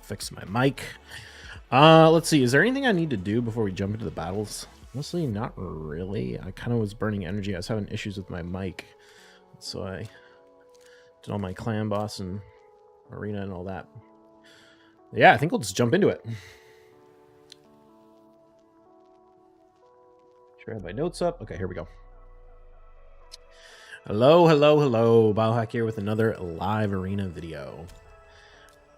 fix my mic. Let's see. Is there anything I need to do before we jump into the battles? Honestly, not really. I kind of was burning energy. I was having issues with my mic. So I did all my clan boss and arena and all that. Yeah, I think we'll just jump into it. Sure, I have my notes up. Okay, here we go. Hello, hello, hello. Biohack here with another live arena video.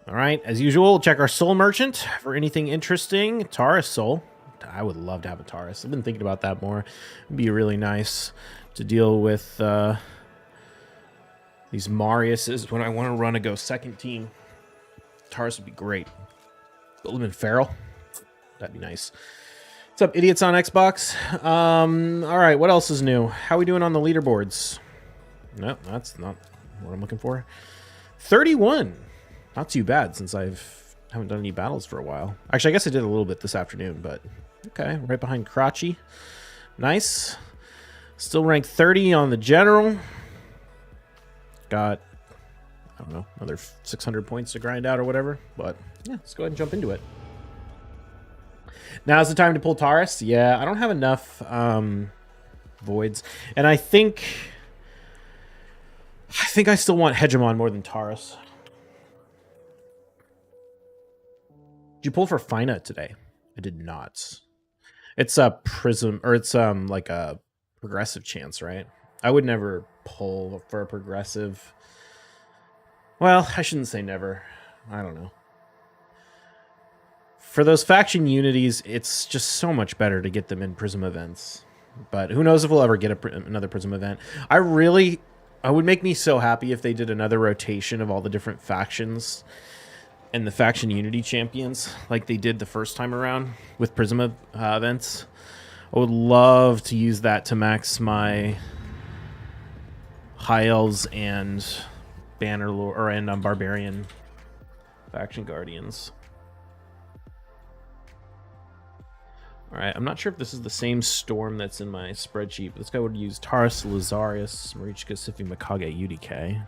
All right, as usual, check our soul merchant for anything interesting. Taurus soul. I would love to have a Taurus. I've been thinking about that more. It'd be really nice to deal with these Mariuses when I want to run a go second team. Taurus would be great. Buildman Farrell. That'd be nice. What's up, idiots on Xbox? All right, what else is new? How are we doing on the leaderboards? No, that's not what I'm looking for. 31. Not too bad since I haven't done any battles for a while. Actually, I guess I did a little bit this afternoon, but okay. Right behind Crotchy. Nice. Still ranked 30 on the general. Got, I don't know, another 600 points to grind out or whatever. But yeah, let's go ahead and jump into it. Now's the time to pull Taurus. Yeah, I don't have enough voids. And I think I still want Hegemon more than Taurus. Did you pull for Fina today? I did not. It's a prism, or it's like a progressive chance, right? I would never pull for a progressive. Well, I shouldn't say never. I don't know. For those faction unities, it's just so much better to get them in Prism events. But who knows if we'll ever get another Prism event. I would make me so happy if they did another rotation of all the different factions and the faction unity champions like they did the first time around with Prism events. I would love to use that to max my High Elves and Bannerlord and Barbarian faction guardians. All right, I'm not sure if this is the same storm that's in my spreadsheet, but this guy would use Taurus, Lazarius, Marichka, Sifi, Mikage, UDK.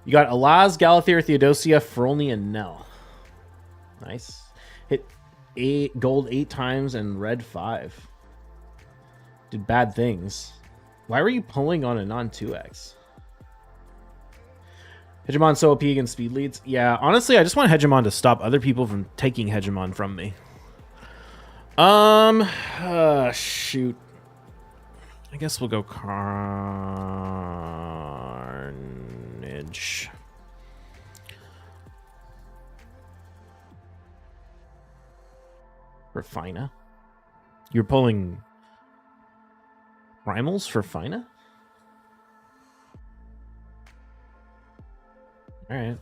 You got Alaz, Galathir, Theodosia, Frolny, and Nell. Nice. Hit gold 8 times and red 5. Did bad things. Why were you pulling on a non-2x? Hegemon so OP against speed leads. Yeah, honestly, I just want Hegemon to stop other people from taking Hegemon from me. Shoot. I guess we'll go Carnage. For Fina? You're pulling Primals for Fina? Alright.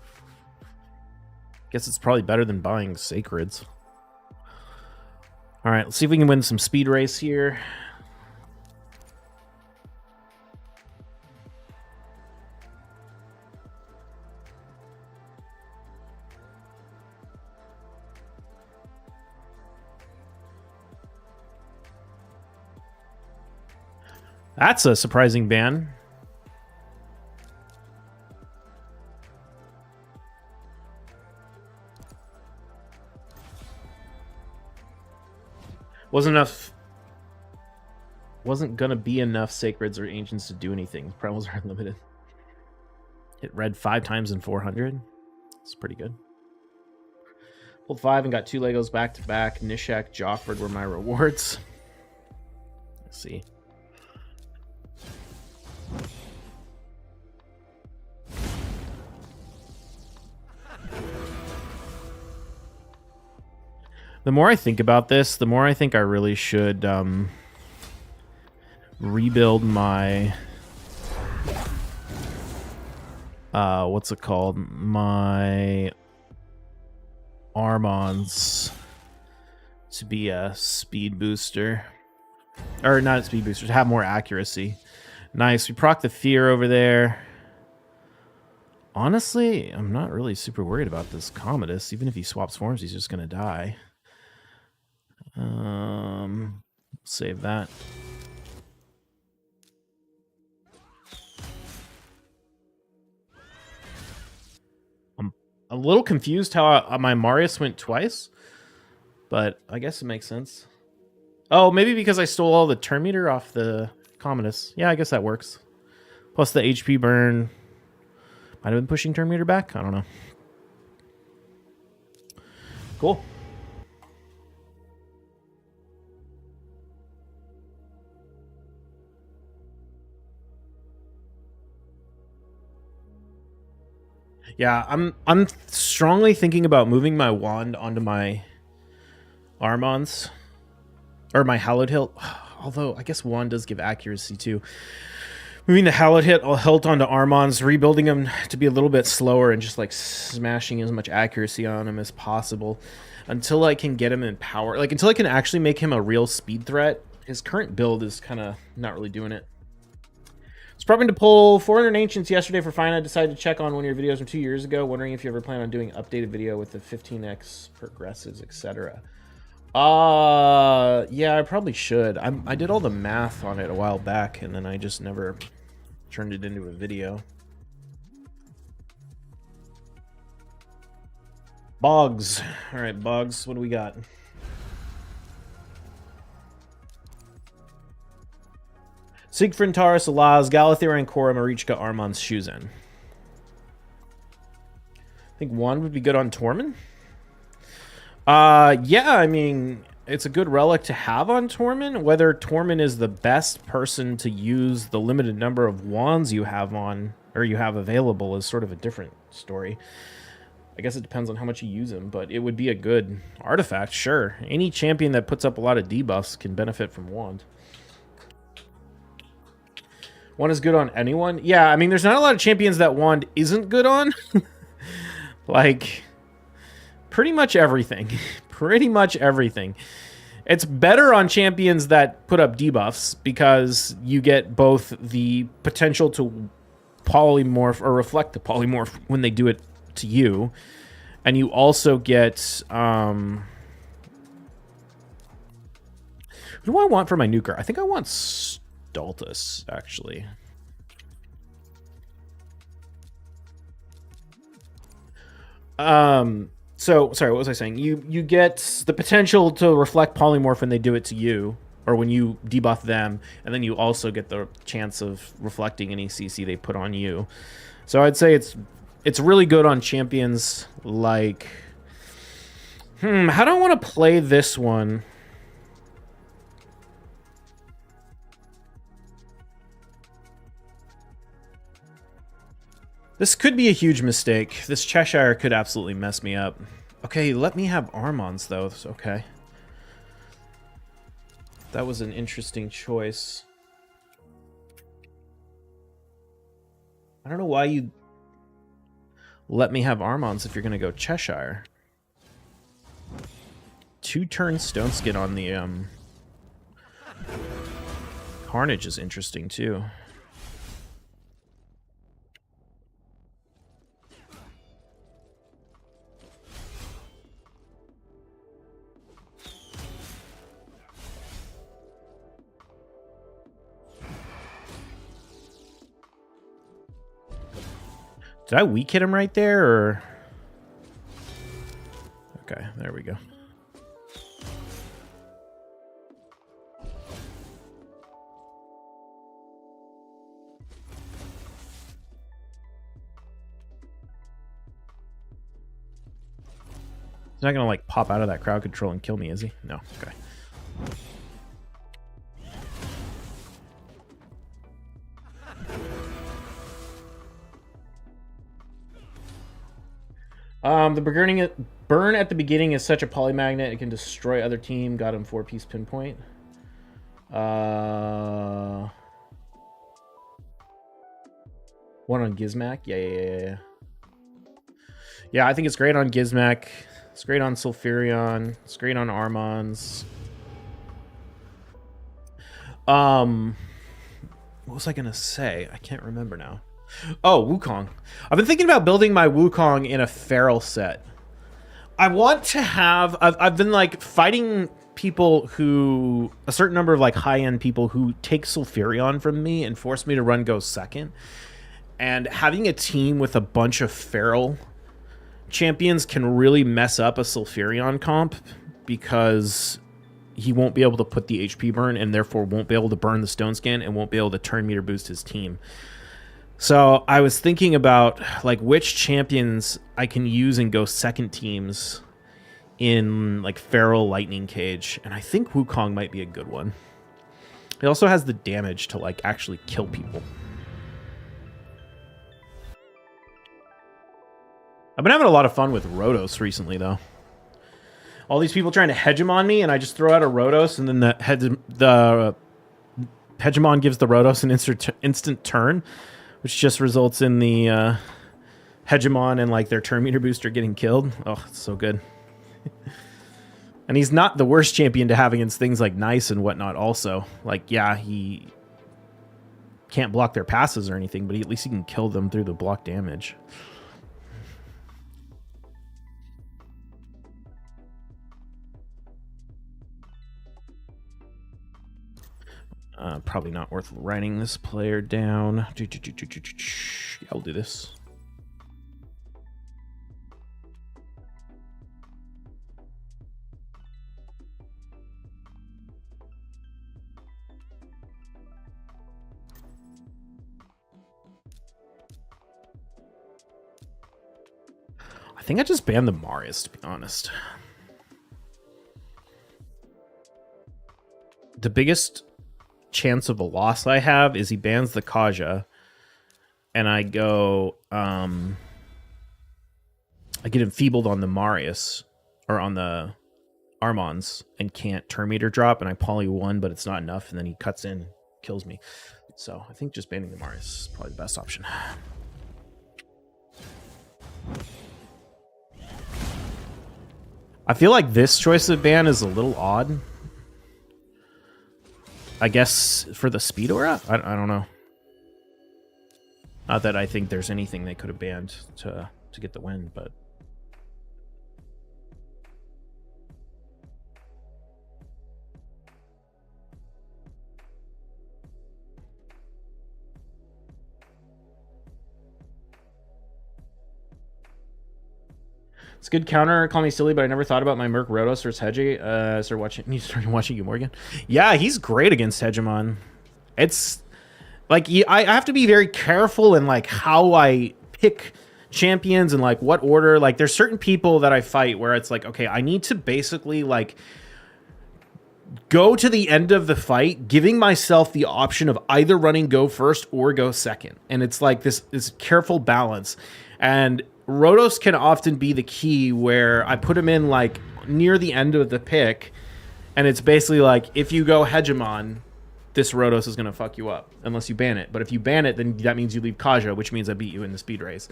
Guess it's probably better than buying Sacreds. Alright, let's see if we can win some speed race here. That's a surprising ban. Wasn't gonna be enough Sacreds or Ancients to do anything. Primals are unlimited. Hit red 5 times in 400. It's pretty good. Pulled 5 and got 2 Legos back to back. Nishak, Joffred were my rewards. Let's see. The more I think about this, the more I think I really should rebuild my what's it called? My Armons to be a speed booster. Or not a speed booster, to have more accuracy. Nice. We proc the fear over there. Honestly, I'm not really super worried about this Commodus. Even if he swaps forms, he's just gonna die. Save that. a little confused how my Marius went twice, but I guess it makes sense. Oh, maybe because I stole all the turn meter off the Commodus. Yeah, I guess that works. Plus the HP burn might have been pushing turn meter back. I don't know. Cool. Yeah, I'm strongly thinking about moving my wand onto my Armons. Or my Hallowed Hilt. Although, I guess wand does give accuracy too. Moving the Hallowed Hilt onto Armons, rebuilding them to be a little bit slower, and just like smashing as much accuracy on him as possible. Until I can get him in power. Like, until I can actually make him a real speed threat. His current build is kind of not really doing it. I was prepping to pull 400 Ancients yesterday for fine. I decided to check on one of your videos from 2 years ago, wondering if you ever plan on doing an updated video with the 15x progressives, etc. Yeah, I probably should. I did all the math on it a while back, and then I just never turned it into a video. Boggs. All right, Boggs, what do we got? Siegfried, Taurus, Alaz, Galathir, Korra, Marichka, Armon, Shuzen. I think one would be good on Tormund. Yeah, I mean, it's a good relic to have on Tormund. Whether Tormund is the best person to use the limited number of wands you have on, or you have available, is sort of a different story. I guess it depends on how much you use him, but it would be a good artifact, sure. Any champion that puts up a lot of debuffs can benefit from wand. One is good on anyone? Yeah, I mean, there's not a lot of champions that wand isn't good on. Like, pretty much everything. Pretty much everything. It's better on champions that put up debuffs, because you get both the potential to polymorph or reflect the polymorph when they do it to you, and you also get who do I want for my nuker? I think I want Stultus, actually. So, sorry, what was I saying? You get the potential to reflect polymorph when they do it to you, or when you debuff them, and then you also get the chance of reflecting any CC they put on you. So I'd say it's really good on champions like... how do I want to play this one? This could be a huge mistake. This Cheshire could absolutely mess me up. Okay, let me have Armons, though. It's okay. That was an interesting choice. I don't know why you let me have Armons if you're going to go Cheshire. 2-turn Stone Skin on the Carnage is interesting, too. Did I weak hit him right there, or... Okay, there we go. He's not gonna, like, pop out of that crowd control and kill me, is he? No, okay. The burn at the beginning is such a polymagnet, it can destroy other team. Got him 4-piece pinpoint. One on Gizmak. Yeah. Yeah, I think it's great on Gizmak. It's great on Sulfurion. It's great on Armons. What was I gonna say? I can't remember now. Oh, Wukong. I've been thinking about building my Wukong in a feral set. I want to have... I've been, like, fighting people who... A certain number of, like, high-end people who take Sulfurion from me and force me to run go second. And having a team with a bunch of feral champions can really mess up a Sulfurion comp because he won't be able to put the HP burn and therefore won't be able to burn the Stone Skin and won't be able to turn meter boost his team. So I was thinking about like which champions I can use and go second teams in like Feral Lightning Cage, and I think Wukong might be a good one. He also has the damage to like actually kill people. I've been having a lot of fun with Rotos recently, though. All these people trying to hegemon me, and I just throw out a Rotos, and then the hegemon gives the Rotos an instant turn, which just results in the hegemon and like their turn meter booster getting killed. Oh, it's so good. And he's not the worst champion to have against things like Nice and whatnot also. Like, yeah, he can't block their passes or anything, but at least he can kill them through the block damage. Probably not worth writing this player down. Yeah, I'll do this. I think I just banned the Marius, to be honest. The biggest chance of a loss I have is he bans the Kaja, and I go, I get enfeebled on the Marius, or on the Armons, and can't turn meter drop, and I poly 1, but it's not enough, and then he cuts in, kills me. So I think just banning the Marius is probably the best option. I feel like this choice of ban is a little odd. I guess for the speed aura? I don't know. Not that I think there's anything they could have banned to get the win, but... It's a good counter. Call me silly, but I never thought about my Merc Rotos versus Hedgie. You started watching you, Morgan. Yeah, he's great against Hegemon. It's like I have to be very careful in like how I pick champions and like what order. Like there's certain people that I fight where it's like, okay, I need to basically like go to the end of the fight, giving myself the option of either running go first or go second. And it's like this careful balance. And Rotos can often be the key where I put him in like near the end of the pick, and it's basically like if you go Hegemon, this Rotos is going to fuck you up unless you ban it. But if you ban it, then that means you leave Kaja, which means I beat you in the speed race.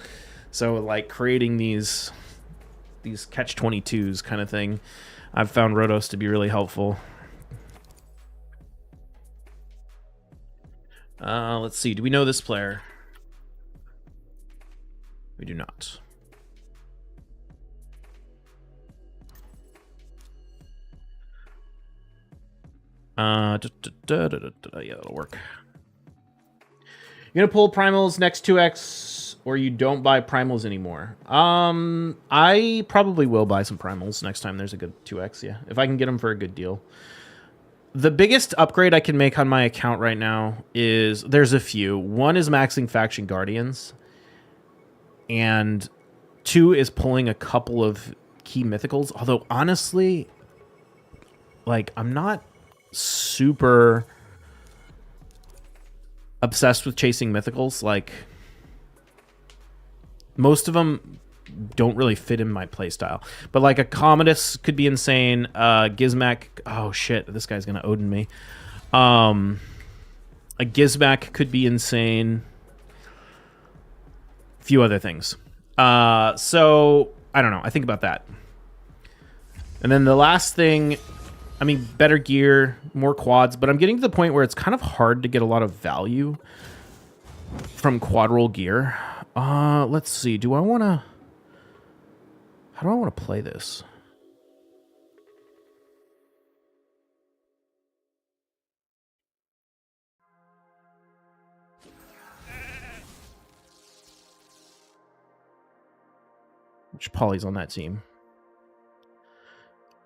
So like creating these catch-22s kind of thing, I've found Rotos to be really helpful. Let's see. Do we know this player? We do not. Yeah, that'll work. You're gonna pull primals next 2x, or you don't buy primals anymore. I probably will buy some primals next time there's a good 2x. Yeah, if I can get them for a good deal. The biggest upgrade I can make on my account right now is there's a few. One is maxing Faction Guardians, and 2 is pulling a couple of key mythicals. Although honestly, like I'm not super obsessed with chasing mythicals. Like most of them don't really fit in my playstyle, but like a Commodus could be insane. Gizmak, oh shit, this guy's gonna Odin me. A Gizmak could be insane. A few other things. So I don't know, I think about that. And then the last thing, I mean, better gear, more quads, but I'm getting to the point where it's kind of hard to get a lot of value from quad roll gear. Let's see. How do I want to play this? Which Polly's on that team.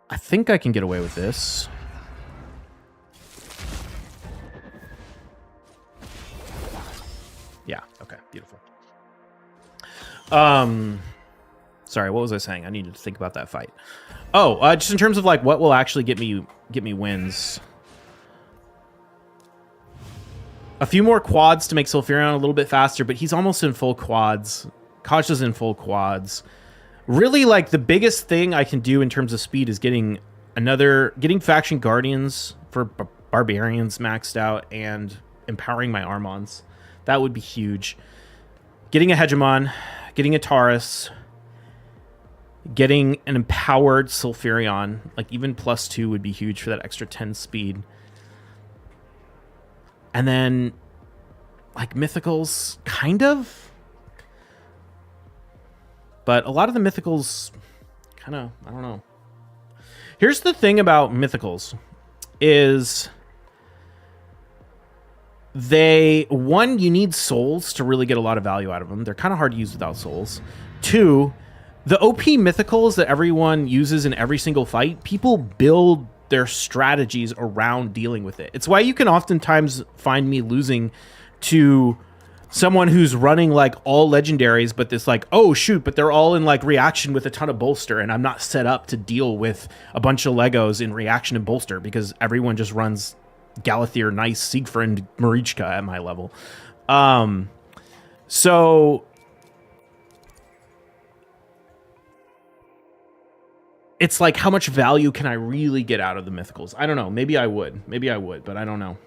I think I can get away with this. Yeah, okay, beautiful. Sorry, what was I saying? I needed to think about that fight. Oh, just in terms of like what will actually get me wins. A few more quads to make Sulfurion a little bit faster, but he's almost in full quads. Kasha's in full quads. Really, like, the biggest thing I can do in terms of speed is getting Faction Guardians for Barbarians maxed out and empowering my Armons. That would be huge. Getting a Hegemon, getting a Taurus, getting an empowered Sulfurion, like even +2 would be huge for that extra 10 speed. And then, like, Mythicals, kind of. But a lot of the Mythicals, kind of, I don't know. Here's the thing about Mythicals, is one, you need souls to really get a lot of value out of them. They're kind of hard to use without souls. Two, the OP Mythicals that everyone uses in every single fight, people build their strategies around dealing with it. It's why you can oftentimes find me losing to someone who's running like all legendaries, but this like, oh shoot, but they're all in like reaction with a ton of bolster, and I'm not set up to deal with a bunch of Legos in reaction and bolster because everyone just runs Galathir, Nice, Siegfried, Marichka at my level. So it's like, how much value can I really get out of the Mythicals? I don't know. Maybe I would, but I don't know.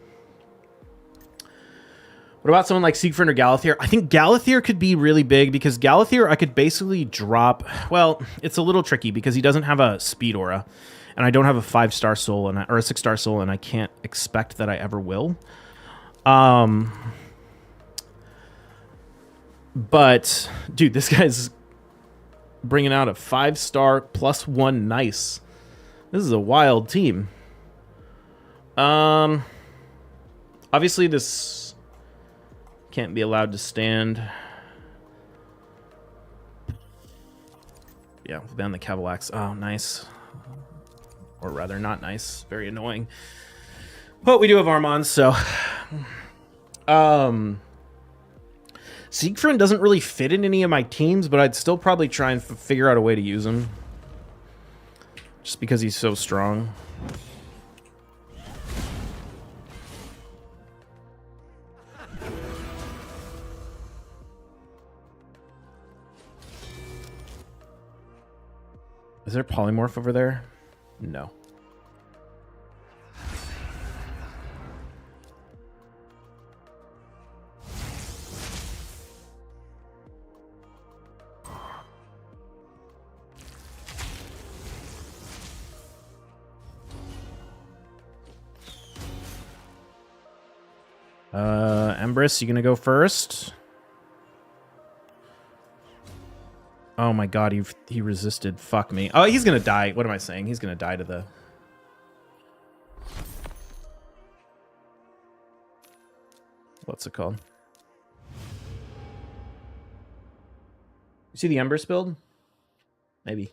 What about someone like Siegfried or Galathir? I think Galathir could be really big because Galathir I could basically drop... Well, it's a little tricky because he doesn't have a speed aura, and I don't have a 5-star soul or a 6-star soul, and I can't expect that I ever will. But, dude, this guy's bringing out a 5-star +1 nice. This is a wild team. Obviously this can't be allowed to stand. Yeah, we'll ban the Cavalax. Oh, nice. Or rather, not nice. Very annoying. But we do have Armons, so... Siegfried doesn't really fit in any of my teams, but I'd still probably try and figure out a way to use him. Just because he's so strong. Is there polymorph over there? No. Empress, you gonna go first? Oh my god, he resisted. Fuck me. Oh, he's gonna die. What am I saying? He's gonna die to the... What's it called? You see the Empress build? Maybe.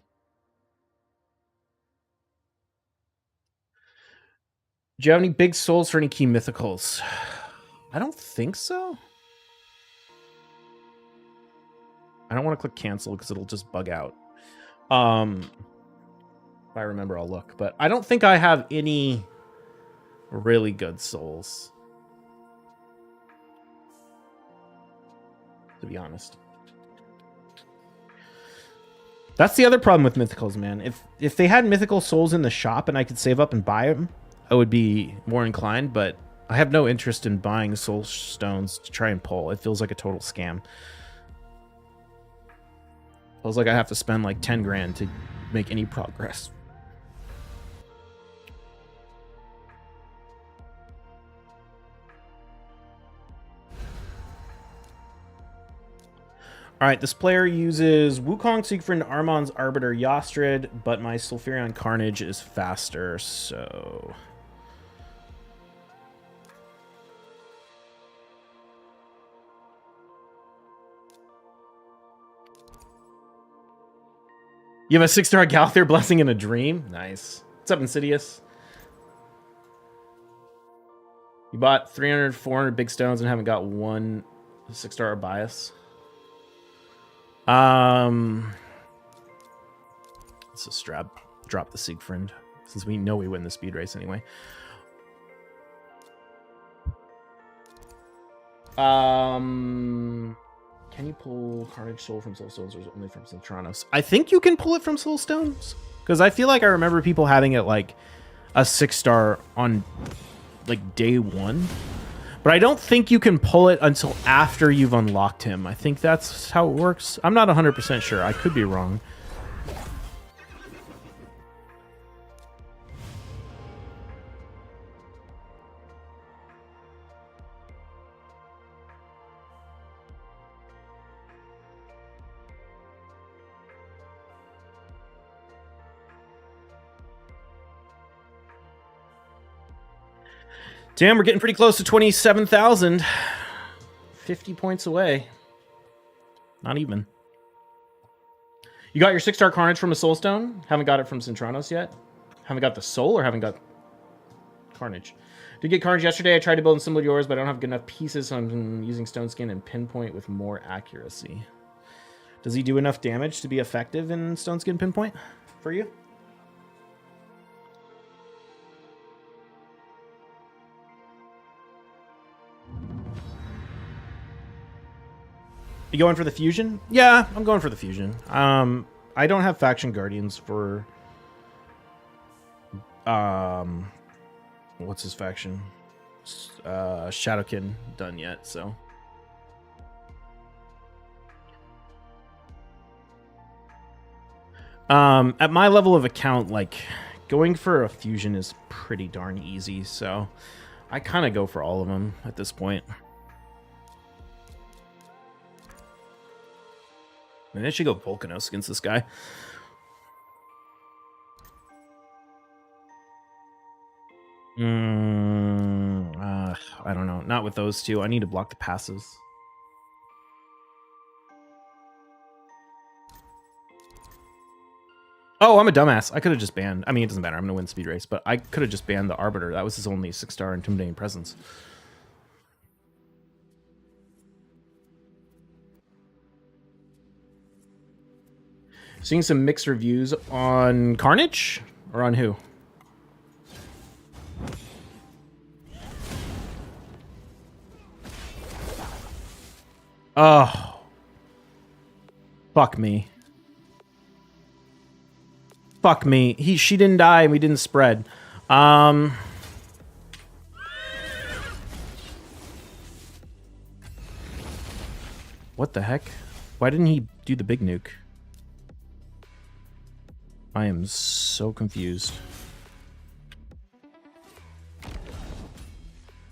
Do you have any big souls for any key mythicals? I don't think so. I don't want to click cancel because it'll just bug out. If I remember, I'll look. But I don't think I have any really good souls, to be honest. That's the other problem with mythicals, man. If they had mythical souls in the shop and I could save up and buy them, I would be more inclined, but I have no interest in buying soul stones to try and pull. It feels like a total scam. Feels like I have to spend like 10 grand to make any progress. All right, this player uses Wukong, Siegfried, Armon's Arbiter, Yostrid, but my Sulfurion Carnage is faster, so... You have a 6-star Galathir Blessing in a Dream? Nice. What's up, Insidious? You bought 300, 400 big stones and haven't got one 6-star bias. Let's just drop the Siegfried, since we know we win the speed race anyway. Can you pull Carnage Soul from Soul Stones or is it only from Centranos? I think you can pull it from Soul Stones, because I feel like I remember people having it like a 6-star on like day 1. But I don't think you can pull it until after you've unlocked him. I think that's how it works. I'm not 100% sure. I could be wrong. Damn, we're getting pretty close to 27,000. 50 points away. Not even. You got your 6-star Carnage from a Soul Stone? Haven't got it from Centranos yet? Haven't got the Soul or haven't got Carnage? Did get Carnage yesterday. I tried to build similar to yours, but I don't have good enough pieces, so I'm using Stone Skin and Pinpoint with more accuracy. Does he do enough damage to be effective in Stone Skin Pinpoint for you? You going for the fusion? Yeah, I'm going for the fusion. I don't have faction guardians for what's his faction? Shadowkin done yet, so at my level of account, like going for a fusion is pretty darn easy, so I kind of go for all of them at this point. I mean, I should go Volcanos against this guy. I don't know. Not with those two. I need to block the passes. Oh, I'm a dumbass. I could have just banned... I mean, it doesn't matter. I'm going to win the speed race, but I could have just banned the Arbiter. That was his only 6-star Intimidating Presence. Seeing some mixed reviews on Carnage? Or on who? Oh. Fuck me. Fuck me. She didn't die and we didn't spread. What the heck? Why didn't he do the big nuke? I am so confused.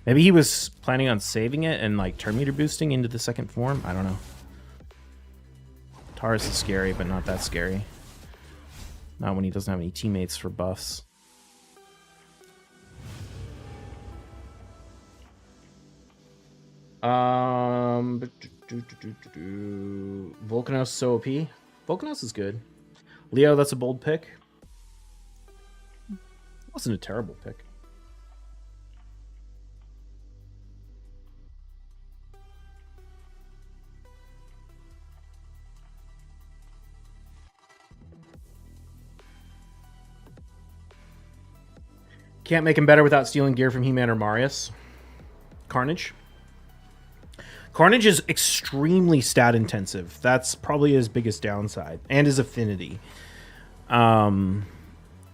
Maybe he was planning on saving it and like turn meter boosting into the second form? I don't know. Taurus is scary, but not that scary. Not when he doesn't have any teammates for buffs. Volcanos so OP. Volcanos is good. Leo, that's a bold pick. Wasn't a terrible pick. Can't make him better without stealing gear from He-Man or Marius. Carnage. Carnage is extremely stat intensive. That's probably his biggest downside. And his affinity.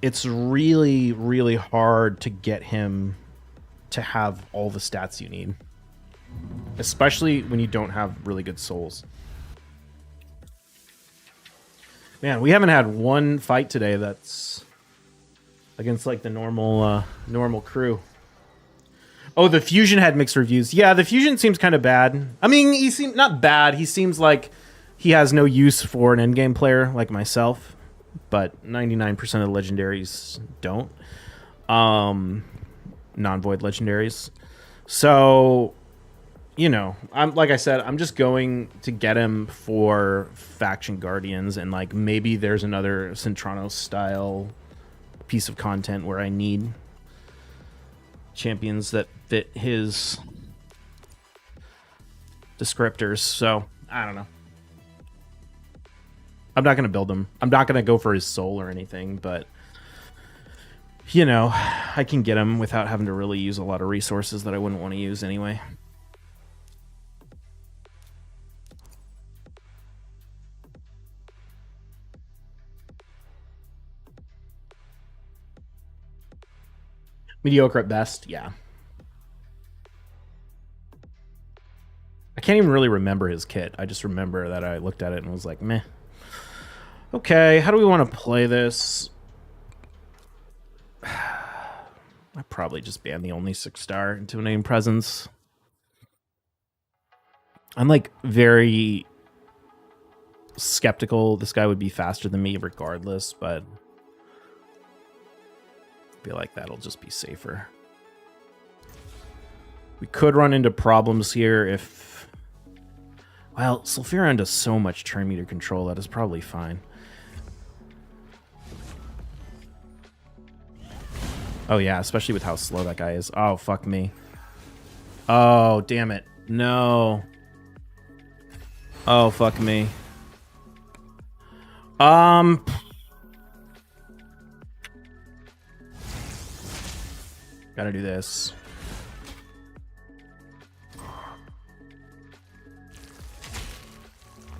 It's really, really hard to get him to have all the stats you need. Especially when you don't have really good souls. Man, we haven't had one fight today that's against like the normal crew. Oh, the fusion had mixed reviews. Yeah, the fusion seems kind of bad. I mean, he seems not bad. He seems like he has no use for an endgame player like myself. But 99% of the legendaries don't. Non-void legendaries. So, you know, I'm like I said, I'm just going to get him for Faction Guardians, and like maybe there's another Centrano style piece of content where I need champions that fit his descriptors. So I don't know. I'm not going to build him. I'm not going to go for his soul or anything, but you know, I can get him without having to really use a lot of resources that I wouldn't want to use anyway. Mediocre at best, yeah. I can't even really remember his kit. I just remember that I looked at it and was like, meh. Okay, how do we want to play this? I probably just ban the only 6-star into a name presence. I'm like very skeptical this guy would be faster than me regardless, but I feel like that'll just be safer. We could run into problems here if... Well, Sulfurion does so much turn meter control that is probably fine. Oh yeah, especially with how slow that guy is. Oh, fuck me. Oh, damn it. No. Oh, fuck me. Gotta do this.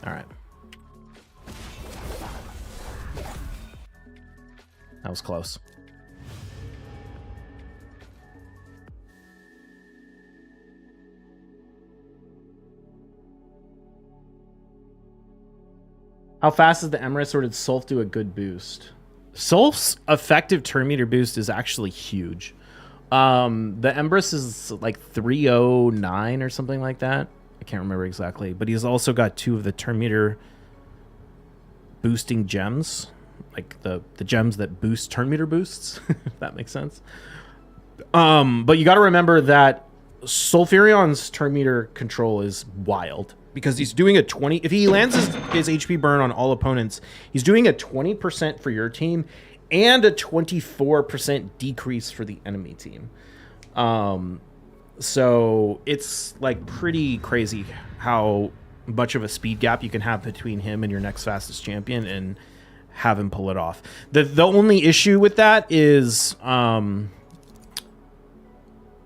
All right. That was close. How fast does the Emrys or did Sulf do a good boost? Sulf's effective turn meter boost is actually huge. The Empress is like 309 or something like that. I can't remember exactly, but he's also got 2 of the turn meter boosting gems, like the gems that boost turn meter boosts, if that makes sense. But you got to remember that Sulfurion's turn meter control is wild because he's doing a 20. If he lands his HP burn on all opponents, he's doing a 20% for your team and a 24% decrease for the enemy team. So it's like pretty crazy how much of a speed gap you can have between him and your next fastest champion and have him pull it off. The only issue with that is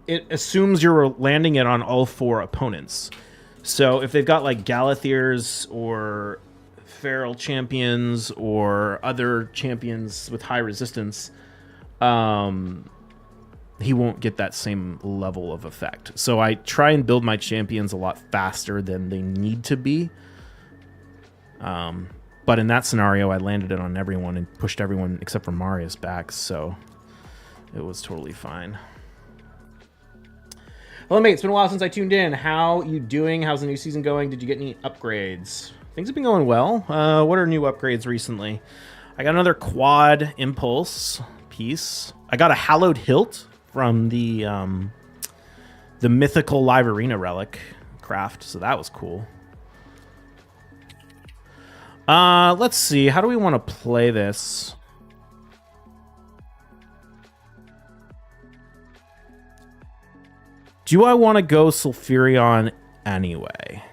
it assumes you're landing it on all 4 opponents. So if they've got like Galathirs or feral champions or other champions with high resistance, he won't get that same level of effect. So I try and build my champions a lot faster than they need to be. But in that scenario, I landed it on everyone and pushed everyone except for Marius back, so it was totally fine. Hello, mate. It's been a while since I tuned in. How you doing? How's the new season going? Did you get any upgrades? Things have been going well. What are new upgrades recently? I got another quad impulse piece. I got a hallowed hilt from the mythical live arena relic craft, so that was cool. Let's see. How do we want to play this? Do I want to go Sulfurion anyway?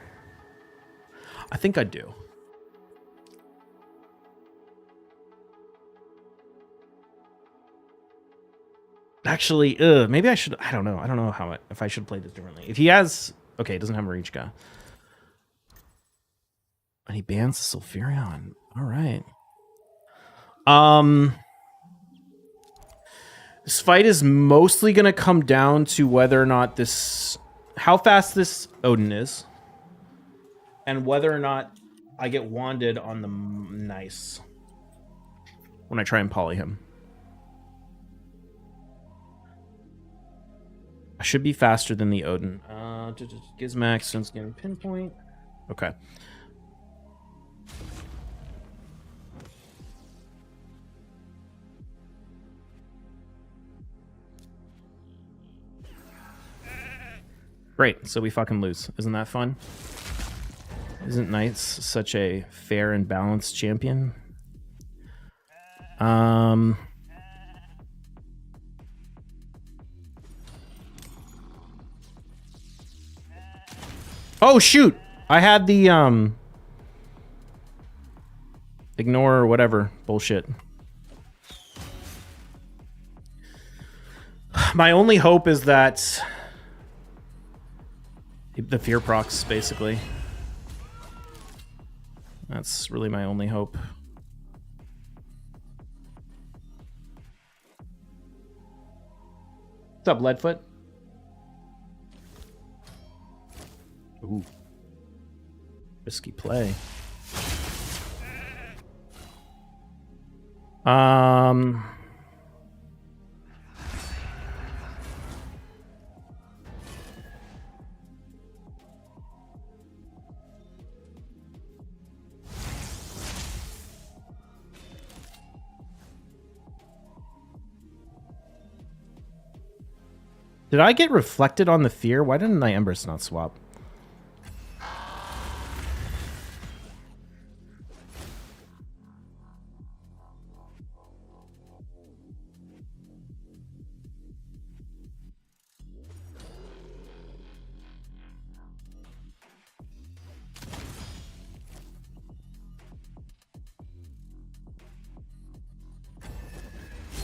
I think I do. Actually, maybe I should. I don't know. I don't know if I should play this differently. If he has, okay, it doesn't have Marichka, and he bans Sulfurion. All right. This fight is mostly going to come down to whether or not how fast this Odin is, and whether or not I get wanded on the nice when I try and poly him. I should be faster than the Odin. Gizmax, since getting pinpoint. Okay. Great, so we fucking lose. Isn't that fun? Isn't Knights such a fair and balanced champion? Oh shoot! I had the ignore or whatever bullshit. My only hope is that the fear procs, basically. That's really my only hope. What's up, Leadfoot? Ooh. Risky play. Did I get reflected on the fear? Why didn't I Embers not swap?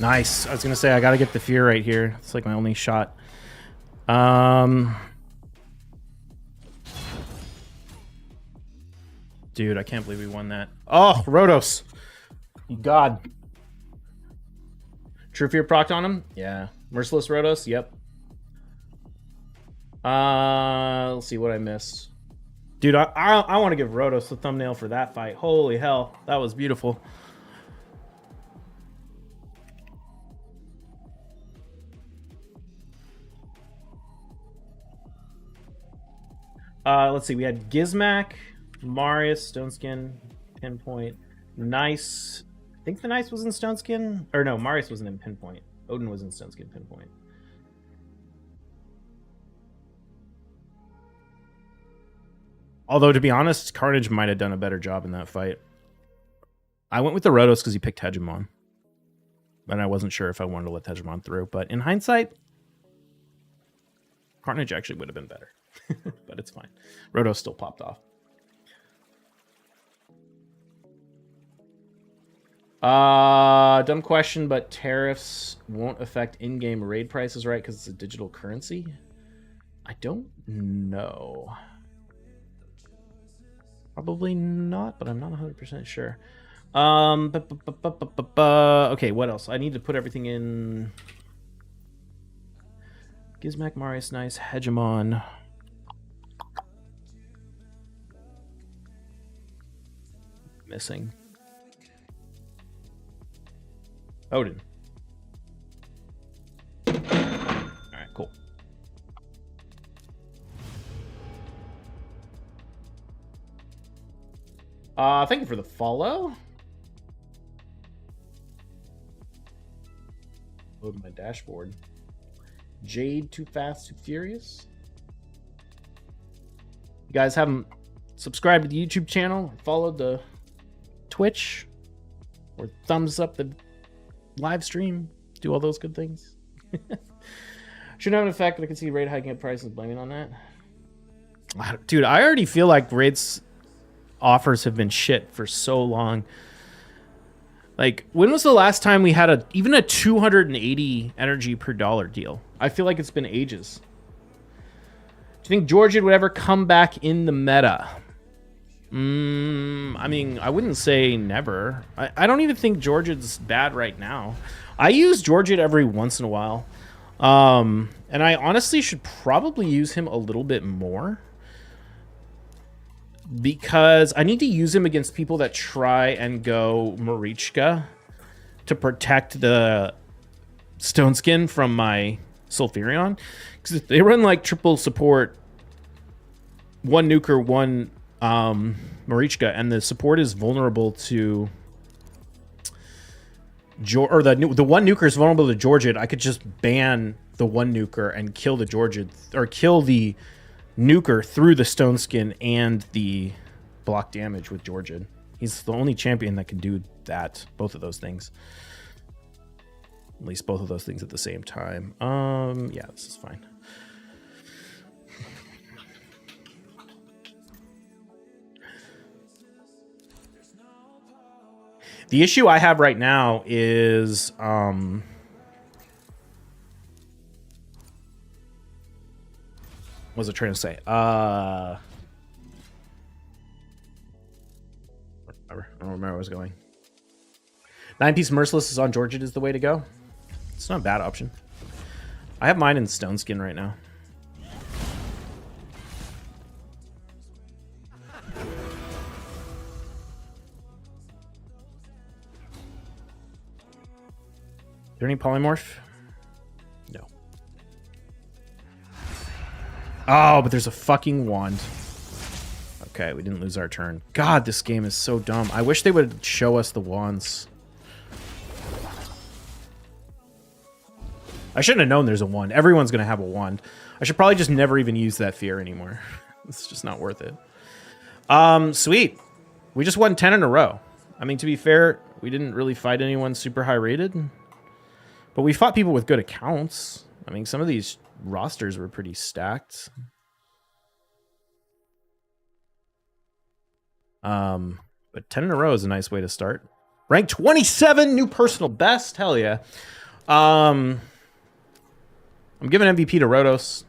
Nice. I was gonna say I gotta get the fear right here. It's like my only shot. Dude, I can't believe we won that. Oh, Rhodos. God. True Fear procced on him? Yeah. Merciless Rhodos? Yep. Let's see what I missed. Dude, I want to give Rhodos the thumbnail for that fight. Holy hell. That was beautiful. Let's see. We had Gizmac, Marius, Stoneskin, Pinpoint, Nice. I think the Nice was in Stoneskin. Or no, Marius wasn't in Pinpoint. Odin was in Stoneskin Pinpoint. Although, to be honest, Carnage might have done a better job in that fight. I went with the Rhodos because he picked Hegemon. And I wasn't sure if I wanted to let Hegemon through. But in hindsight, Carnage actually would have been better. But it's fine. Rhodos still popped off. Dumb question, but tariffs won't affect in-game raid prices, right? Because it's a digital currency? I don't know. Probably not, but I'm not 100% sure. Okay, what else? I need to put everything in. Gizmac, Marius, Nice, Hegemon. Missing. Odin. Alright, cool. Thank you for the follow. Load my dashboard. Jade, Too Fast, Too Furious. You guys haven't subscribed to the YouTube channel, followed the Twitch, or thumbs up the live stream, do all those good things. Shouldn't have an effect, but I can see raid hiking up prices, blaming on that. Dude, I already feel like raids offers have been shit for so long. Like, when was the last time we had even a 280 energy per dollar deal? I feel like it's been ages. Do you think Georgian would ever come back in the meta? I mean, I wouldn't say never. I don't even think Georgian's bad right now. I use Georgian every once in a while. And I honestly should probably use him a little bit more. Because I need to use him against people that try and go Marichka to protect the Stoneskin from my Sulfurion. Because if they run like triple support, one nuker, one Marichka, and the support is vulnerable to the one nuker is vulnerable to Georgian, I could just ban the one nuker and kill the Georgian, or kill the nuker through the Stone Skin and the block damage with Georgian. He's the only champion that can do that, both of those things. At least both of those things at the same time. Yeah, this is fine. The issue I have right now is what was I trying to say? I don't remember where I was going. 9-piece Merciless is on Georgia is the way to go. It's not a bad option. I have mine in Stone Skin right now. Is there any polymorph? No. Oh, but there's a fucking wand. Okay, we didn't lose our turn. God, this game is so dumb. I wish they would show us the wands. I shouldn't have known there's a wand. Everyone's going to have a wand. I should probably just never even use that fear anymore. It's just not worth it. Sweet. We just won 10 in a row. I mean, to be fair, we didn't really fight anyone super high rated. But we fought people with good accounts. I mean, some of these rosters were pretty stacked. But 10 in a row is a nice way to start. Rank 27, new personal best. Hell yeah. I'm giving MVP to Rotos.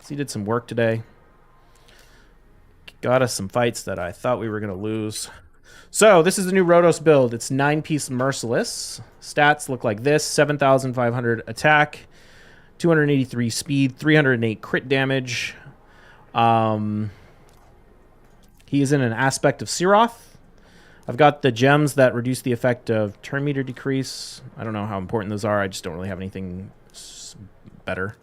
He did some work today. Got us some fights that I thought we were going to lose. So this is the new Rotos build. It's 9-piece Merciless. Stats look like this. 7,500 attack, 283 speed, 308 crit damage. He is in an aspect of Siroth. I've got the gems that reduce the effect of turn meter decrease. I don't know how important those are. I just don't really have anything better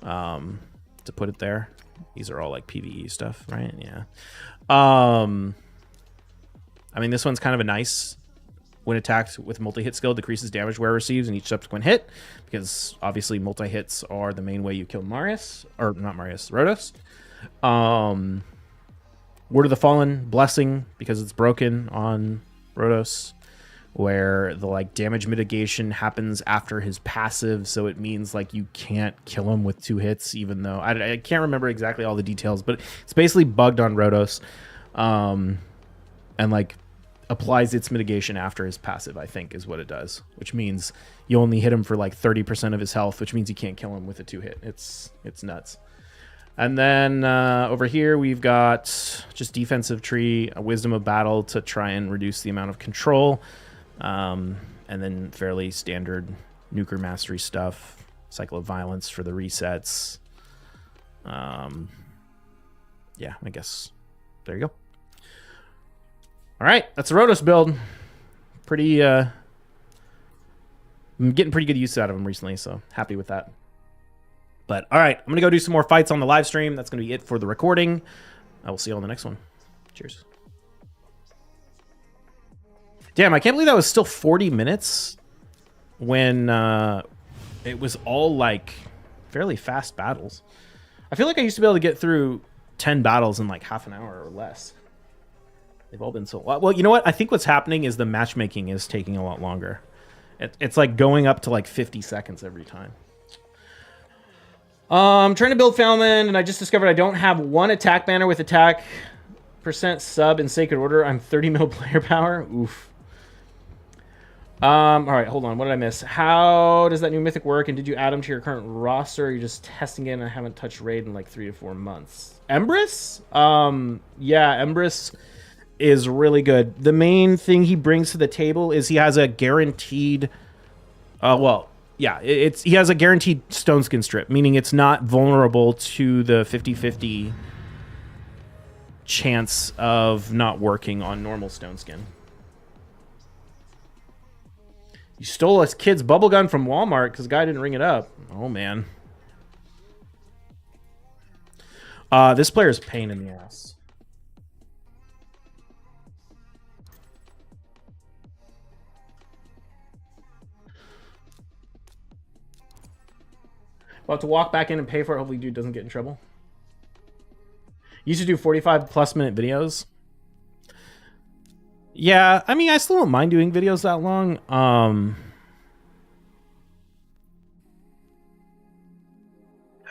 to put it there. These are all like PvE stuff, right? Yeah. I mean, this one's kind of a nice, when attacked with multi-hit skill, decreases damage wearer receives in each subsequent hit, because obviously multi-hits are the main way you kill Marius, or not Marius, Rotos. Word of the Fallen, Blessing, because it's broken on Rotos, where the like damage mitigation happens after his passive, so it means like you can't kill him with 2 hits, even though I can't remember exactly all the details, but it's basically bugged on Rotos, and like applies its mitigation after his passive, I think is what it does, which means you only hit him for like 30% of his health, which means you can't kill him with a 2-hit. It's nuts. And then over here we've got just defensive tree, a wisdom of battle to try and reduce the amount of control, and then fairly standard nuker mastery stuff, cycle of violence for the resets. Yeah, I guess there you go. All right, that's a Rotos build. Pretty, I'm getting pretty good use out of them recently, so happy with that. But all right, I'm going to go do some more fights on the live stream. That's going to be it for the recording. I will see you on the next one. Cheers. Damn, I can't believe that was still 40 minutes when it was all like fairly fast battles. I feel like I used to be able to get through 10 battles in like half an hour or less. They've all been so... Well, you know what? I think what's happening is the matchmaking is taking a lot longer. It's like going up to like 50 seconds every time. I'm trying to build Falman, and I just discovered I don't have one attack banner with attack % sub in Sacred Order. I'm 30 mil player power. Oof. All right, hold on. What did I miss? How does that new mythic work, and did you add them to your current roster, or are you just testing it and I haven't touched raid in like 3 to 4 months? Empress? Yeah, Empress is really good. The main thing he brings to the table is he has a guaranteed he has a guaranteed stone skin strip, meaning it's not vulnerable to the 50-50 chance of not working on normal stone skin. You stole a kid's bubblegum from Walmart because the guy didn't ring it up. Oh man. This player's a pain in the ass. We'll have to walk back in and pay for it. Hopefully dude doesn't get in trouble. Used to do 45+ minute videos. Yeah, I mean, I still don't mind doing videos that long.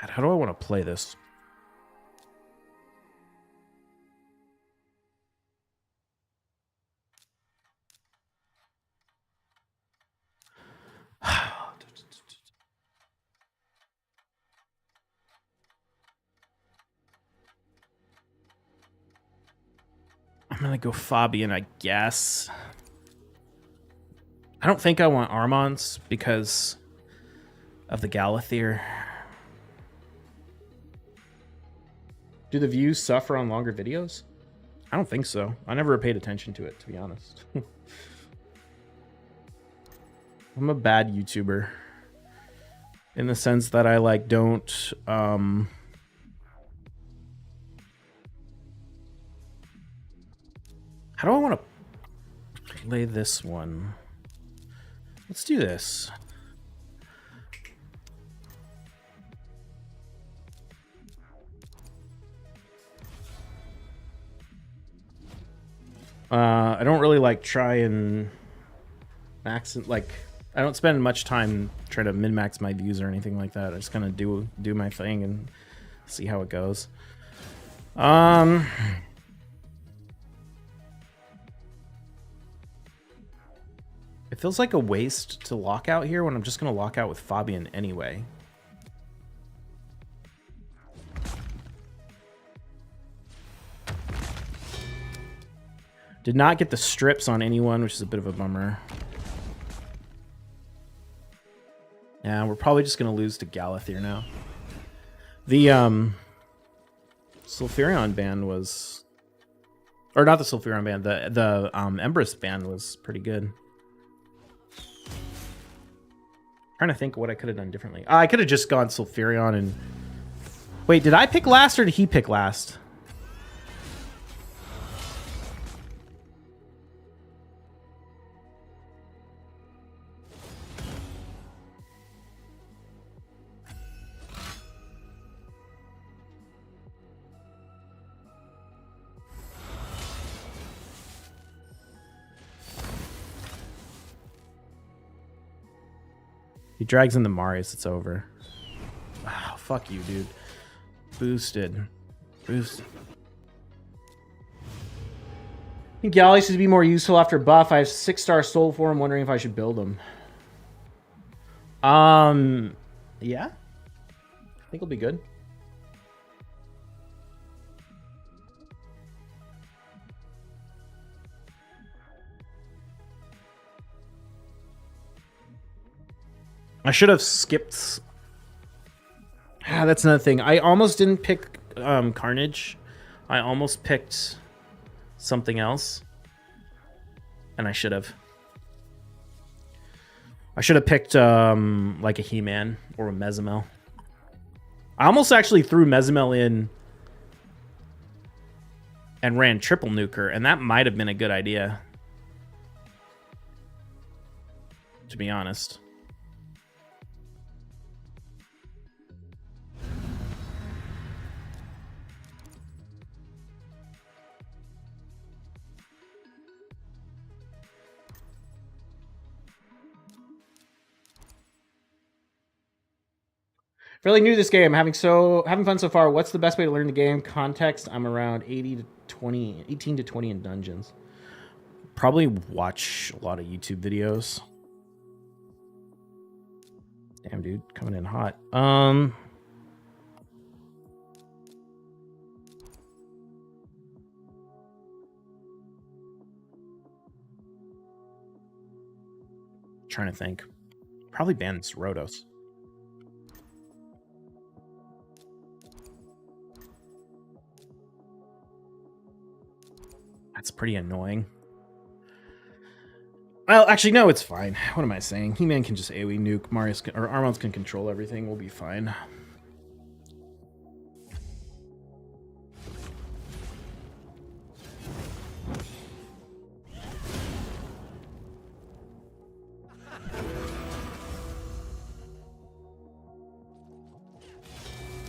How do I want to play this? I'm gonna go Fabian, I guess. I don't think I want Armand's because of the Galathier. Do the views suffer on longer videos? I don't think so. I never paid attention to it, to be honest. I'm a bad YouTuber in the sense that I like don't how do I want to play this one? Let's do this. I don't really like try and max it, like I don't spend much time trying to min-max my views or anything like that. I just kind of do my thing and see how it goes. It feels like a waste to lock out here when I'm just going to lock out with Fabian anyway. Did not get the strips on anyone, which is a bit of a bummer. Yeah, we're probably just going to lose to Galathier now. The Sulfurion ban was... Or not the Sulfurion ban, the Empress ban was pretty good. Trying to think what I could have done differently. I could have just gone Sulfurion and... Wait, did I pick last or did he pick last? He drags in the Marius, it's over. Wow, fuck you, dude. Boosted. Boosted. I think Galley should be more useful after buff. I have 6-star soul for him, wondering if I should build him. Yeah. I think it'll be good. I should have skipped. That's another thing. I almost didn't pick Carnage. I almost picked something else. And I should have. I should have picked like a He-Man or a Mezimel. I almost actually threw Mezimel in and ran triple nuker, and that might have been a good idea. To be honest. Fairly new to this game, having fun so far. What's the best way to learn the game? Context, I'm around 18 to 20 in dungeons. Probably watch a lot of YouTube videos. Damn, dude, coming in hot. Trying to think. Probably ban Rotos. That's pretty annoying. Well, actually, no, it's fine. What am I saying? He-Man can just AoE nuke. Marius can, or Armons can control everything. We'll be fine.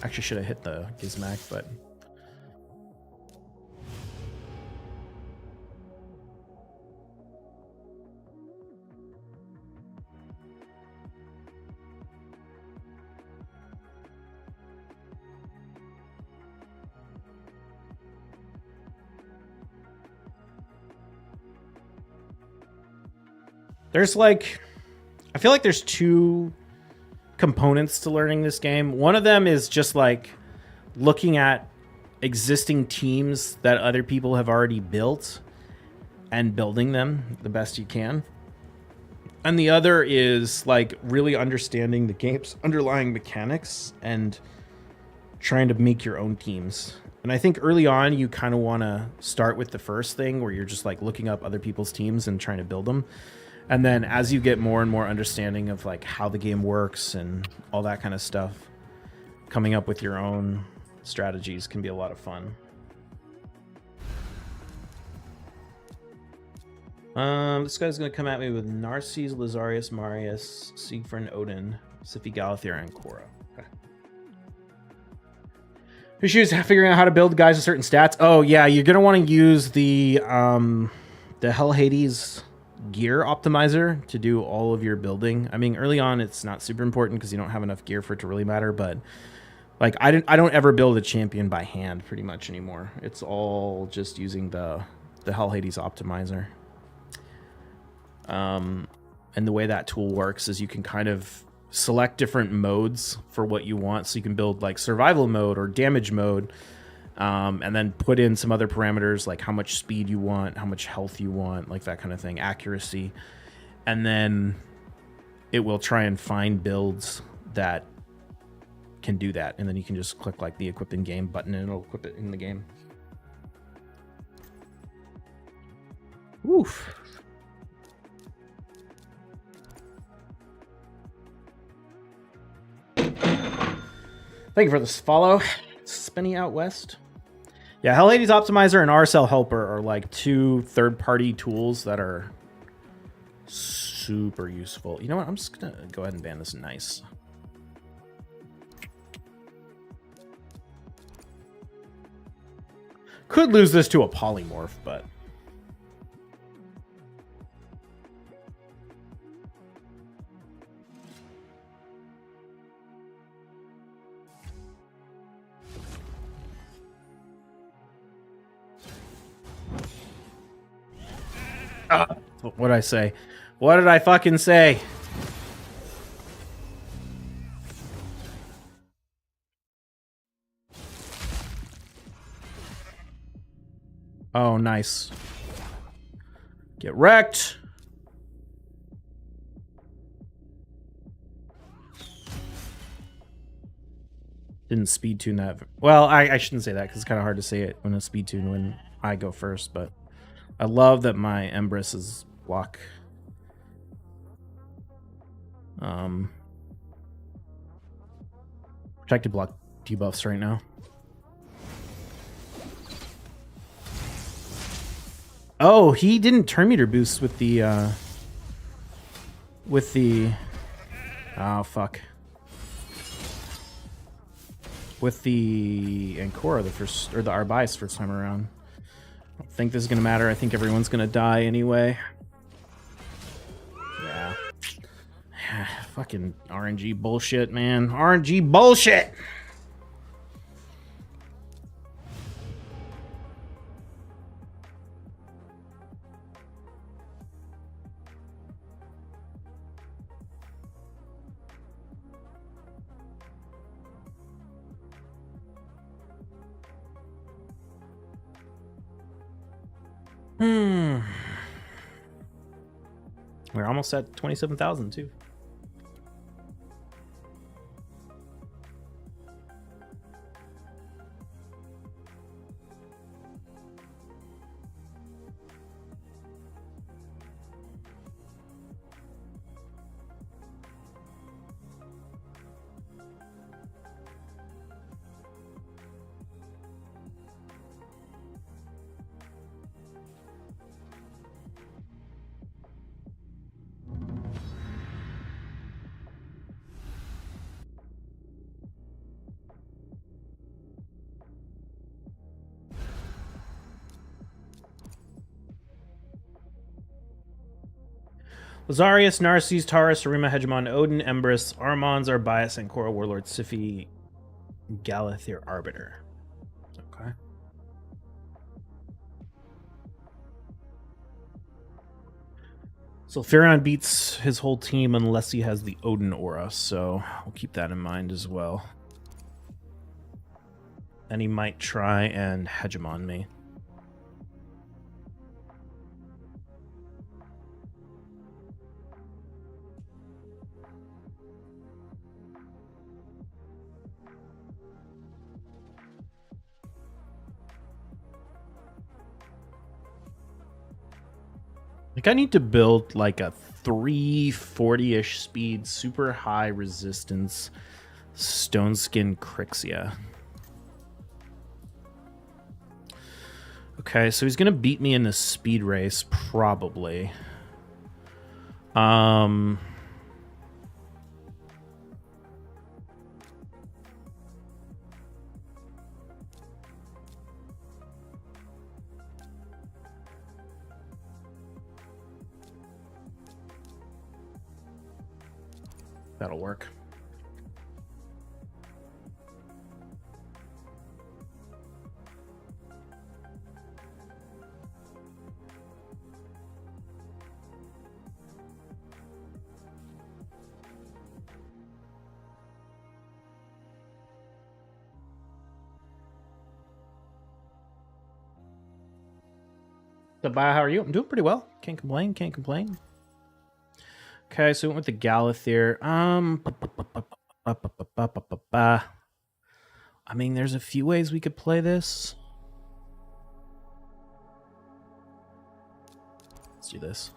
Actually, should have hit the Gizmac, but There's like, I feel like there's two components to learning this game. One of them is just like looking at existing teams that other people have already built and building them the best you can. And the other is like really understanding the game's underlying mechanics and trying to make your own teams. And I think early on, you kind of want to start with the first thing where you're just like looking up other people's teams and trying to build them. And then as you get more and more understanding of like how the game works and all that kind of stuff, coming up with your own strategies can be a lot of fun. This guy's going to come at me with Narcisse, Lazarius, Marius, Siegfried, Odin, Siphi, Galathir, and Korra. Okay. Issues figuring out how to build guys with certain stats. Oh yeah, you're going to want to use the Hell Hades gear optimizer to do all of your building. I mean, early on it's not super important because you don't have enough gear for it to really matter, but like I don't ever build a champion by hand pretty much anymore. It's all just using the Hell Hades optimizer. And the way that tool works is you can kind of select different modes for what you want. So you can build like survival mode or damage mode, and then put in some other parameters like how much speed you want, how much health you want, like that kind of thing, accuracy. And then it will try and find builds that can do that. And then you can just click like the equip in game button and it'll equip it in the game. Oof. Thank you for this follow. Spinny out west. Yeah, Hell Hades Optimizer and RSL Helper are like two third-party tools that are super useful. You know what? I'm just going to go ahead and ban this nice. Could lose this to a polymorph, but... what did I say? What did I fucking say? Oh, nice. Get wrecked. Didn't speed tune that. Well, I shouldn't say that because it's kind of hard to say it when a speed tune when I go first, but I love that my Empress is block. Protected block debuffs right now. Oh, he didn't turn meter boost with the oh fuck. With the Ancora the first, or the Arbice first time around. I don't think this is gonna matter. I think everyone's gonna die anyway. Yeah. Fucking RNG bullshit, man. RNG bullshit! We're almost at 27,000 too. Lazarius, Narcisse, Taurus, Arima, Hegemon, Odin, Empress, Armons, Arbias, and Korra, Warlord, Siphi, Galathir, Arbiter. Okay. Sulfurion beats his whole team unless he has the Odin aura, so we'll keep that in mind as well. And he might try and hegemon me. Like, I need to build like a 340-ish speed, super high resistance Stone Skin Crixia. Okay, so he's gonna beat me in the speed race, probably. That'll work. Bye, how are you? I'm doing pretty well. Can't complain, can't complain. Okay, so we went with the Galathir. I mean, there's a few ways we could play this. Let's do this.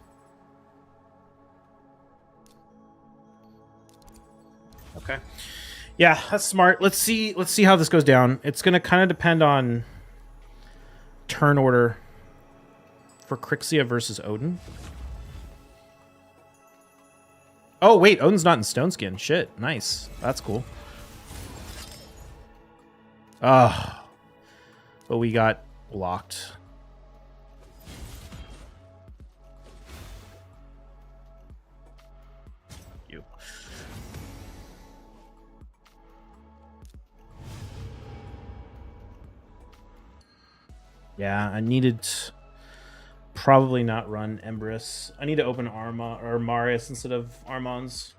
Okay. Yeah, that's smart. Let's see how this goes down. It's gonna kind of depend on turn order for Crixia versus Odin. Oh, wait, Odin's not in Stone Skin. Shit, nice. That's cool. But we got blocked. You. Yeah, I needed... Probably not run Embrys. I need to open Arma or Marius instead of Armons.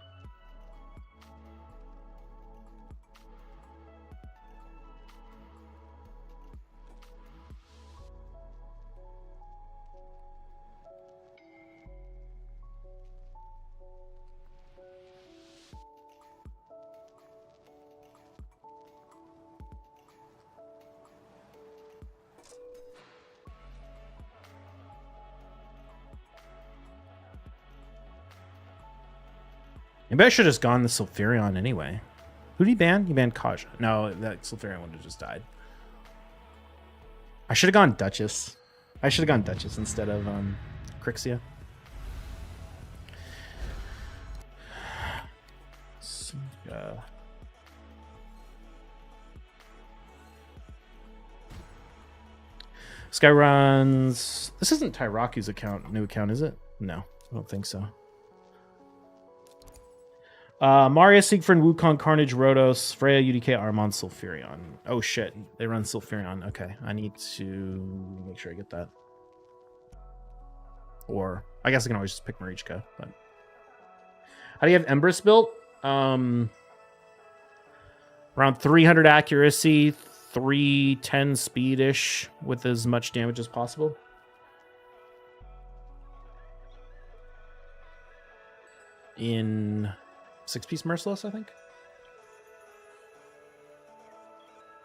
Maybe I should have just gone the Sulfurion anyway. Who did he ban? He banned Kaja. No, that Sulfurion would have just died. I should have gone Duchess. I should have gone Duchess instead of Crixia. Sky runs. This isn't Tyraku's new account, is it? No, I don't think so. Maria, Siegfried, Wukong, Carnage, Rhodos, Freya, UDK, Armand, Sulfurion. Oh shit, they run Sulfurion. Okay, I need to make sure I get that. Or I guess I can always just pick Marichka. But how do you have Embrys built? Around 300 accuracy, 310 speed-ish, with as much damage as possible. In 6-piece Merciless, I think.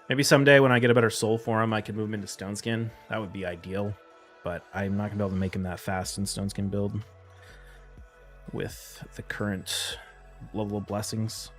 Maybe someday when I get a better soul for him, I can move him into Stone Skin. That would be ideal. But I'm not going to be able to make him that fast in Stone Skin build with the current level of blessings.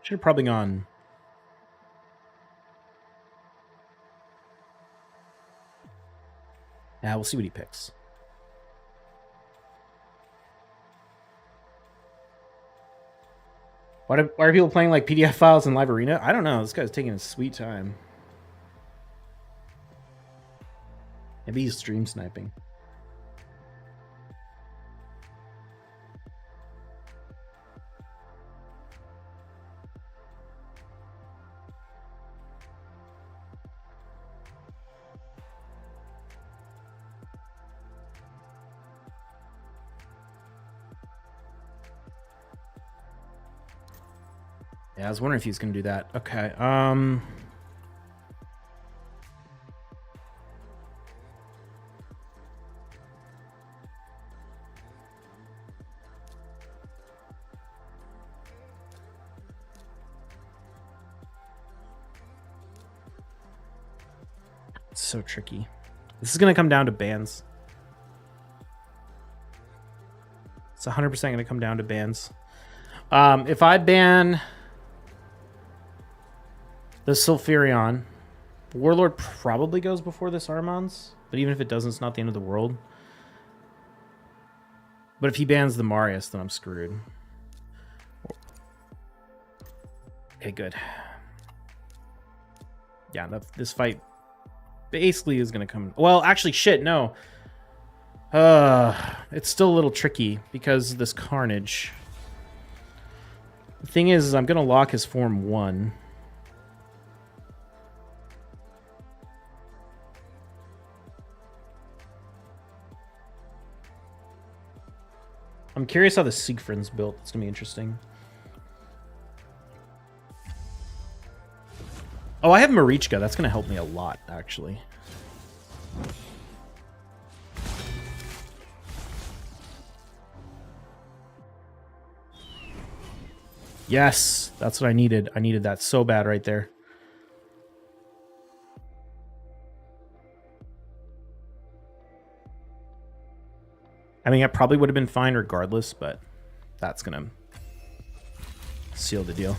Should have probably gone. Yeah, we'll see what he picks. Why are people playing like PDF files in Live Arena? I don't know. This guy's taking a sweet time. Maybe he's stream sniping. Yeah, I was wondering if he's going to do that. Okay. It's so tricky. This is going to come down to bans. It's 100% going to come down to bans. If I ban the Sulfurion, Warlord probably goes before this Armons, but even if it doesn't, it's not the end of the world. But if he bans the Marius, then I'm screwed. Okay, good. Yeah, this fight basically is going to come... Well, actually, shit, no. It's still a little tricky because of this Carnage. The thing is I'm going to lock his form 1. I'm curious how the Siegfried's built. It's going to be interesting. Oh, I have Marichka. That's going to help me a lot, actually. Yes, that's what I needed. I needed that so bad right there. I mean, I probably would have been fine regardless, but that's going to seal the deal.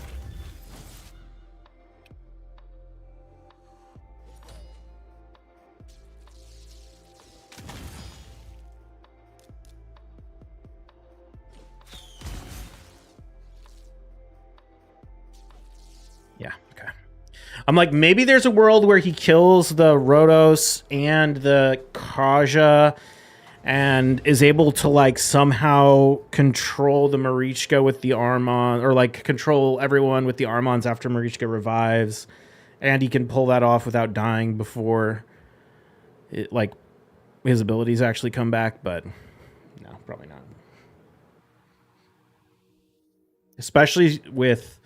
Yeah, okay. I'm like, maybe there's a world where he kills the Rhodos and the Kaja and is able to like somehow control the Marichka with the Armon, or like control everyone with the Armons after Marichka revives, and he can pull that off without dying before it, like, his abilities actually come back. But no, probably not. Especially with...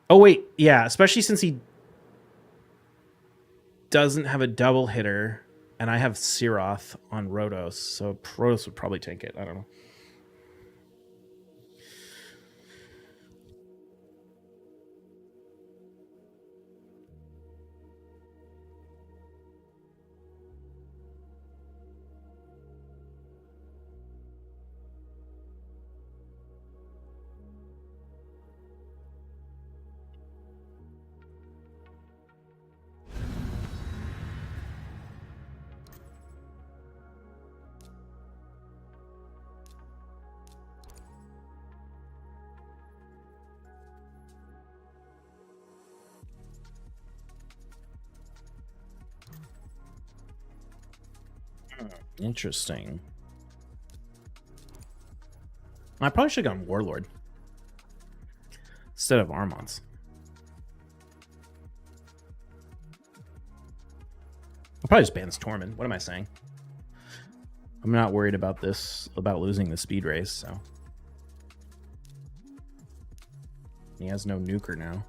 Oh, wait. Yeah, especially since he doesn't have a double hitter, and I have Siroth on Rhodos, so Rhodos would probably take it. I don't know. Interesting. I probably should have gone Warlord instead of Armons. I'll probably just ban this Tormund. What am I saying? I'm not worried about this, about losing the speed race, so. He has no nuker now.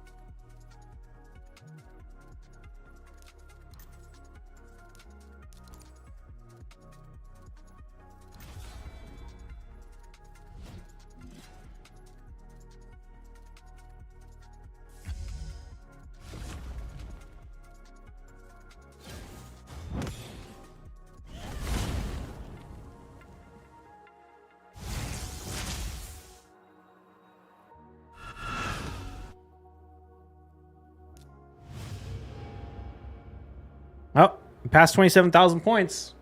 Past 27,000 points.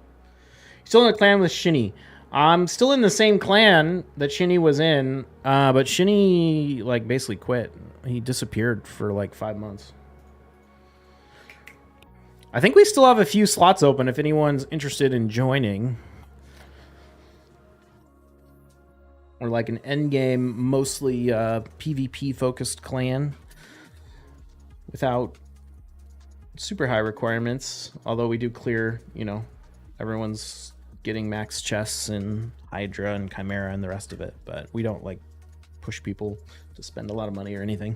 Still in a clan with Shinny. I'm still in the same clan that Shinny was in, but Shinny like basically quit. He disappeared for like 5 months. I think we still have a few slots open if anyone's interested in joining. Or like an endgame, mostly PvP focused clan without super high requirements. Although we do clear, you know, everyone's getting max chests and Hydra and Chimera and the rest of it. But we don't like push people to spend a lot of money or anything.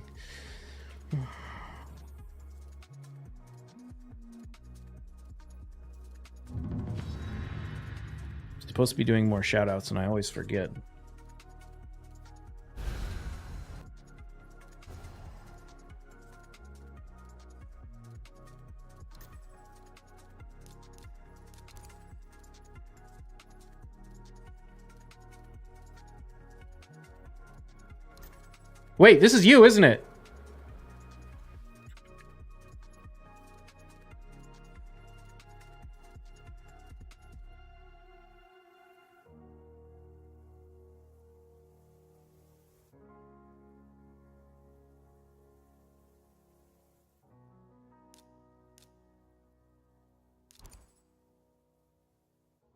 Supposed to be doing more shout outs and I always forget. Wait, this is you, isn't it?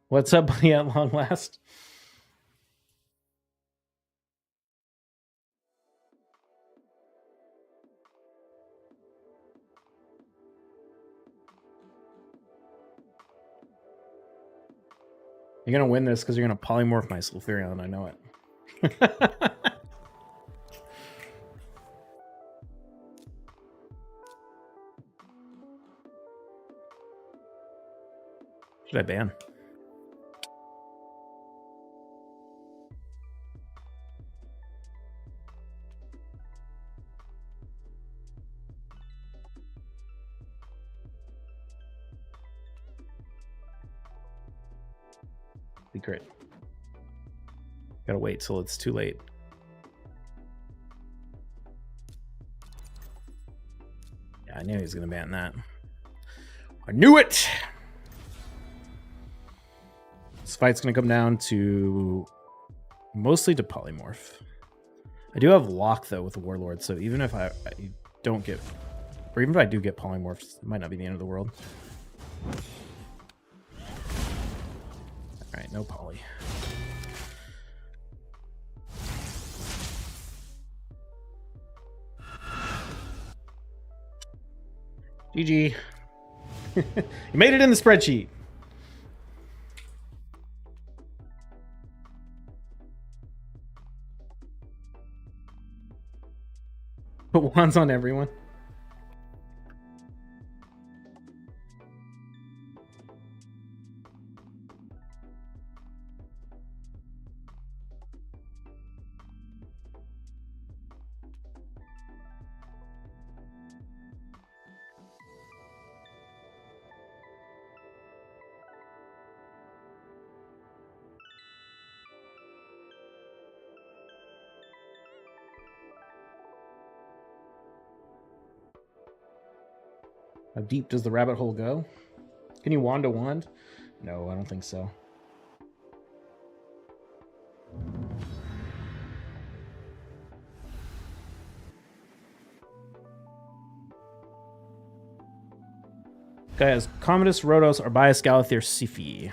What's up, buddy, at long last? You're going to win this because you're going to polymorph my Sulfurion. I know it. Should I ban? Secret. Gotta wait till it's too late. Yeah, I knew he was gonna ban that. I knew it! This fight's gonna come down to mostly to polymorph. I do have lock though with the Warlord, so even if I don't get, or even if I do get polymorphs, it might not be the end of the world. Alright, no poly. GG. You made it in the spreadsheet. Put wands on everyone. How deep does the rabbit hole go? Can you wand to wand? No, I don't think so. Guy has Commodus, Rhodos, Arbias, Galathir, Sifi.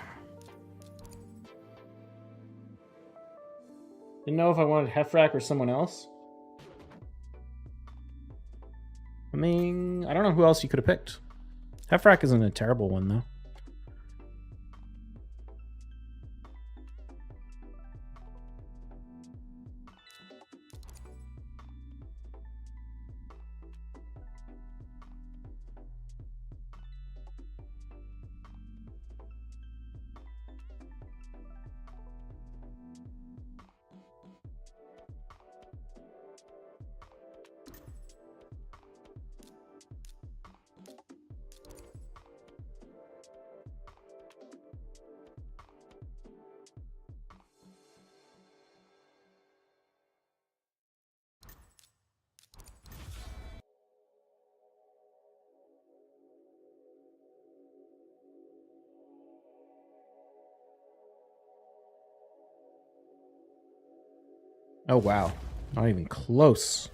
Didn't know if I wanted Hefrak or someone else. I mean, I don't know who else you could have picked. Hefrak isn't a terrible one, though. Oh, wow. Not even close.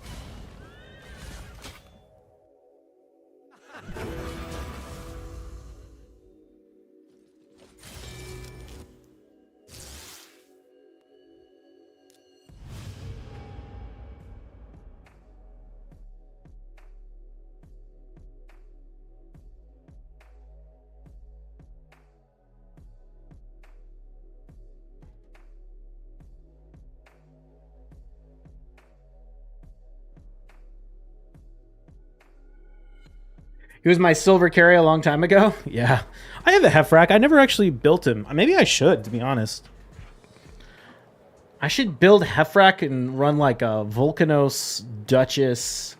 He was my silver carry a long time ago. Yeah. I have a Hefrak. I never actually built him. Maybe I should, to be honest. I should build Hefrak and run like a Volcanos, Duchess,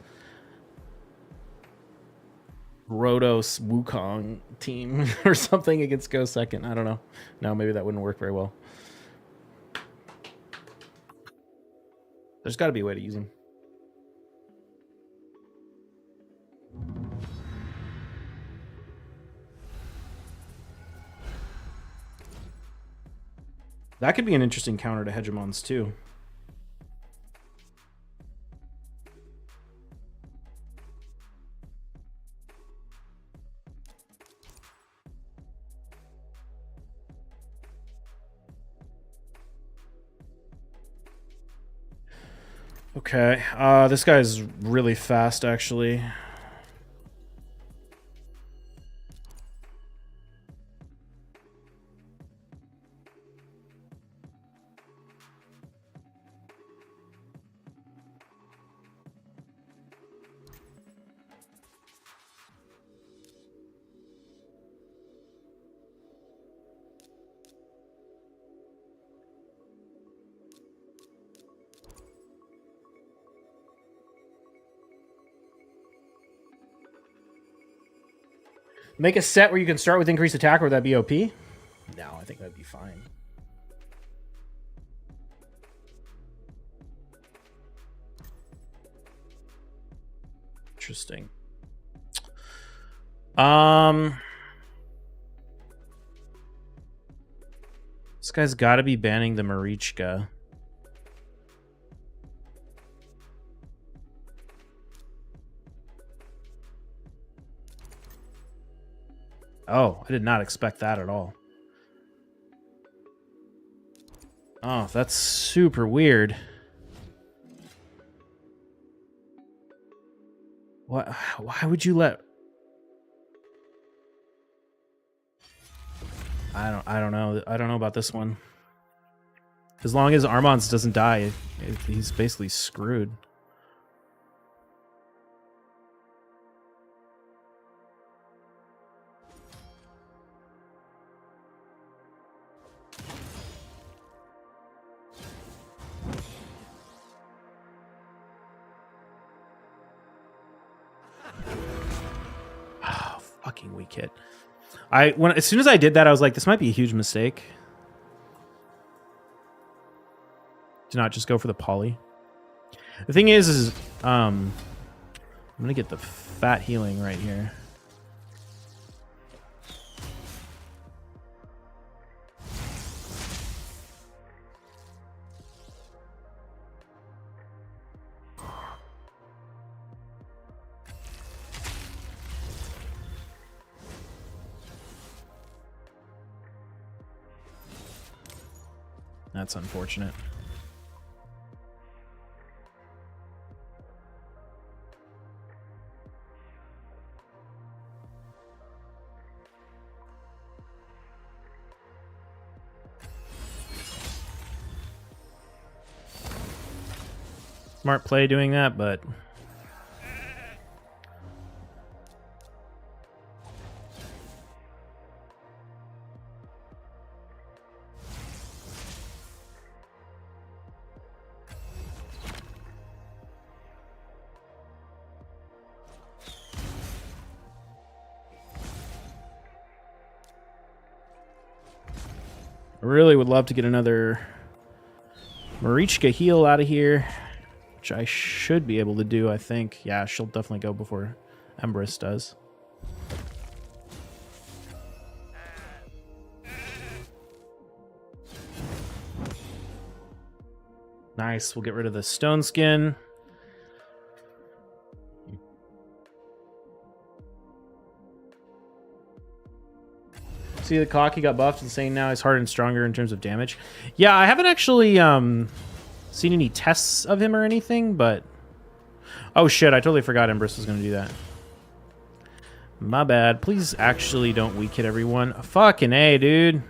Rhodos, Wukong team or something against Go Second. I don't know. No, maybe that wouldn't work very well. There's got to be a way to use him. That could be an interesting counter to Hegemons, too. Okay, this guy's really fast, actually. Make a set where you can start with increased attack, or would that be OP? No, I think that'd be fine. Interesting. This guy's got to be banning the Marichka. Oh, I did not expect that at all. Oh, that's super weird. What? Why would you let... I don't know. I don't know about this one. As long as Armons doesn't die, he's basically screwed. Fucking weak hit. As soon as I did that, I was like, this might be a huge mistake. Do not just go for the poly. The thing is I'm gonna get the fat healing right here. That's unfortunate. Smart play doing that, but I really would love to get another Marichka heal out of here, which I should be able to do, I think. Yeah, she'll definitely go before Empress does. Nice. We'll get rid of the stone skin. See the clock, he got buffed and saying now he's harder and stronger in terms of damage. Yeah, I haven't actually seen any tests of him or anything, but... Oh shit, I totally forgot Empress was going to do that. My bad. Please actually don't weak hit everyone. Fucking A, dude.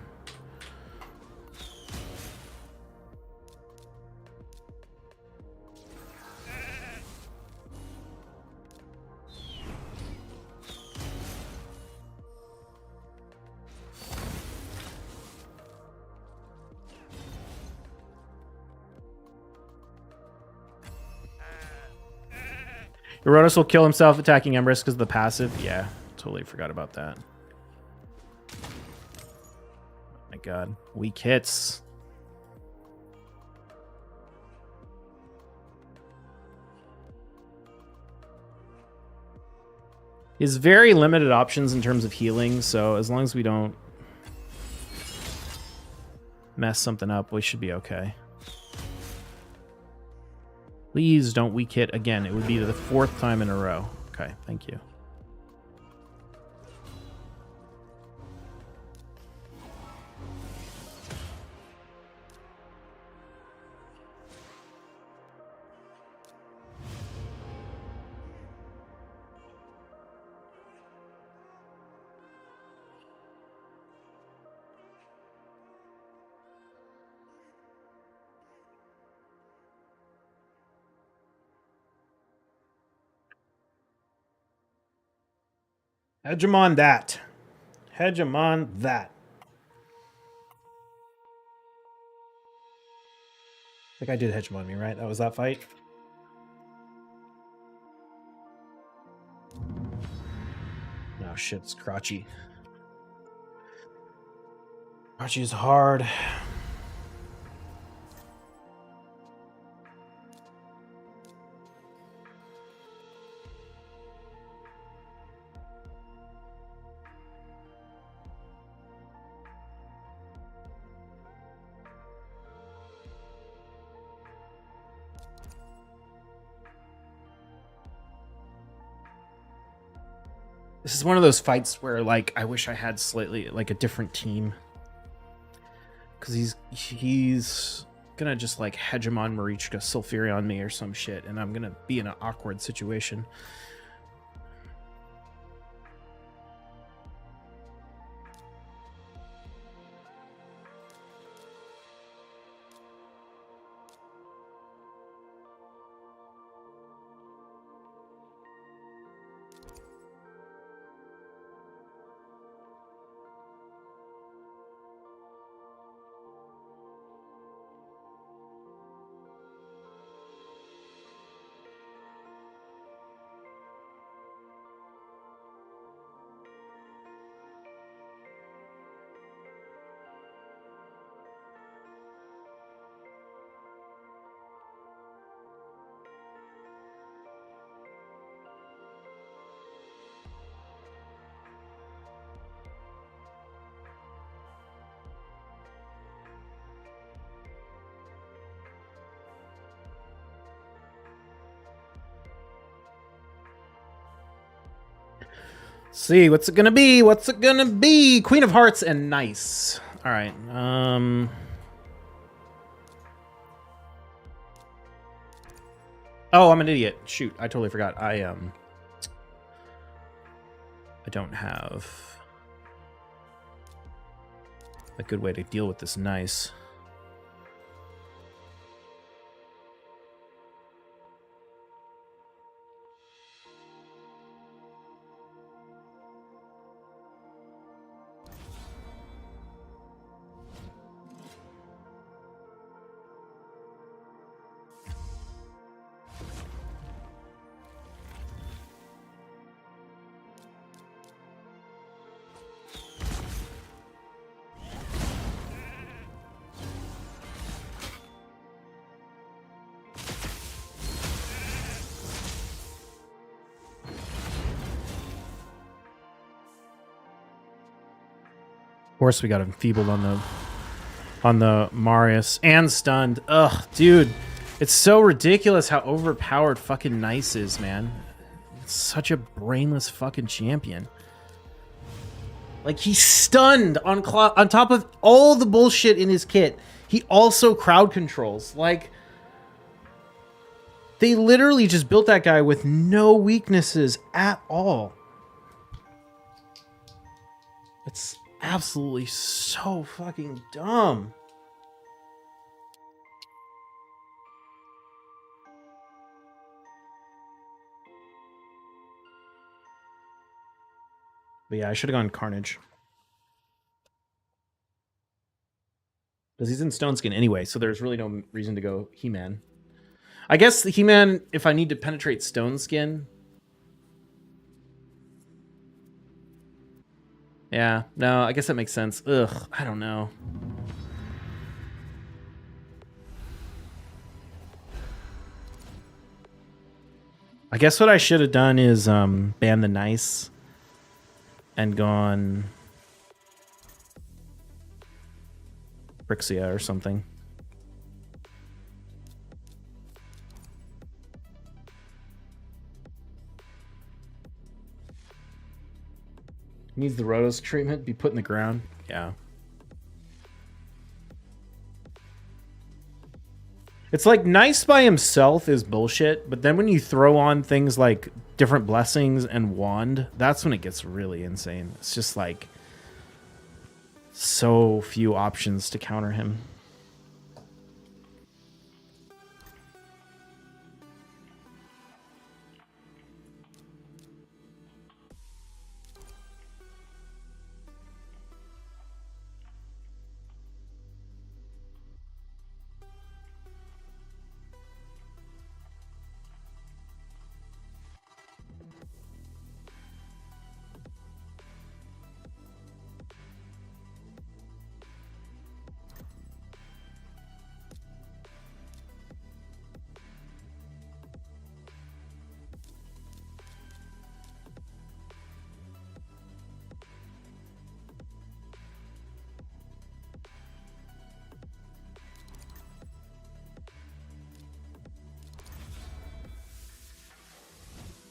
Erotus will kill himself attacking Empress because of the passive. Yeah, totally forgot about that. Oh my god. Weak hits. He has very limited options in terms of healing, so as long as we don't mess something up, we should be okay. Please don't weak hit again. It would be the 4th time in a row. Okay, thank you. Hegemon that. Hegemon that. I think I did Hegemon me, right? That was that fight. Oh shit, it's Crotchy. Crotchy is hard. This is one of those fights where, like, I wish I had slightly, like, a different team. Because he's gonna just, like, Hegemon Marichka Sulfury me or some shit, and I'm gonna be in an awkward situation. See, what's it gonna be? What's it gonna be? Queen of Hearts and nice. All right. Oh, I'm an idiot. Shoot, I totally forgot. I don't have a good way to deal with this nice. Of course, we got enfeebled on the Marius and stunned. Ugh, dude, It's so ridiculous how overpowered fucking Nice is, man. It's such a brainless fucking champion. Like, he's stunned on top of all the bullshit in his kit. He also crowd controls. Like, they literally just built that guy with no weaknesses at all. It's absolutely so fucking dumb. But yeah, I should have gone Carnage. Because he's in Stone Skin anyway, so there's really no reason to go He-Man. I guess the He-Man, if I need to penetrate Stone Skin. Yeah, no, I guess that makes sense. Ugh, I don't know. I guess what I should have done is ban the Nice and gone Brixia or something. Needs the Rotos treatment, be put in the ground. Yeah. It's like Nice by himself is bullshit, but then when you throw on things like different blessings and wand, that's when it gets really insane. It's just like so few options to counter him.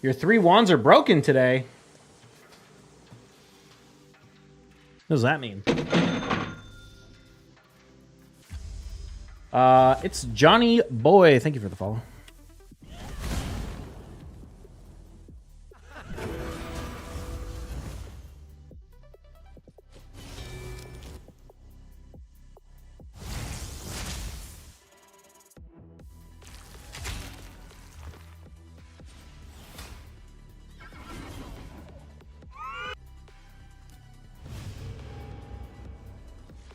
Your 3 wands are broken today. What does that mean? It's Johnny Boy. Thank you for the follow.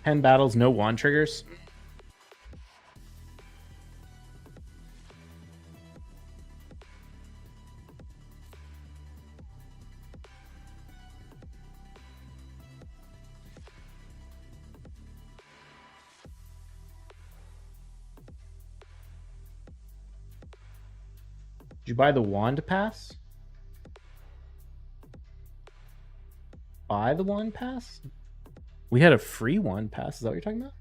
Pen battles, no wand triggers. Did you buy the wand pass? Buy the wand pass? We had a free wand pass. Is that what you're talking about?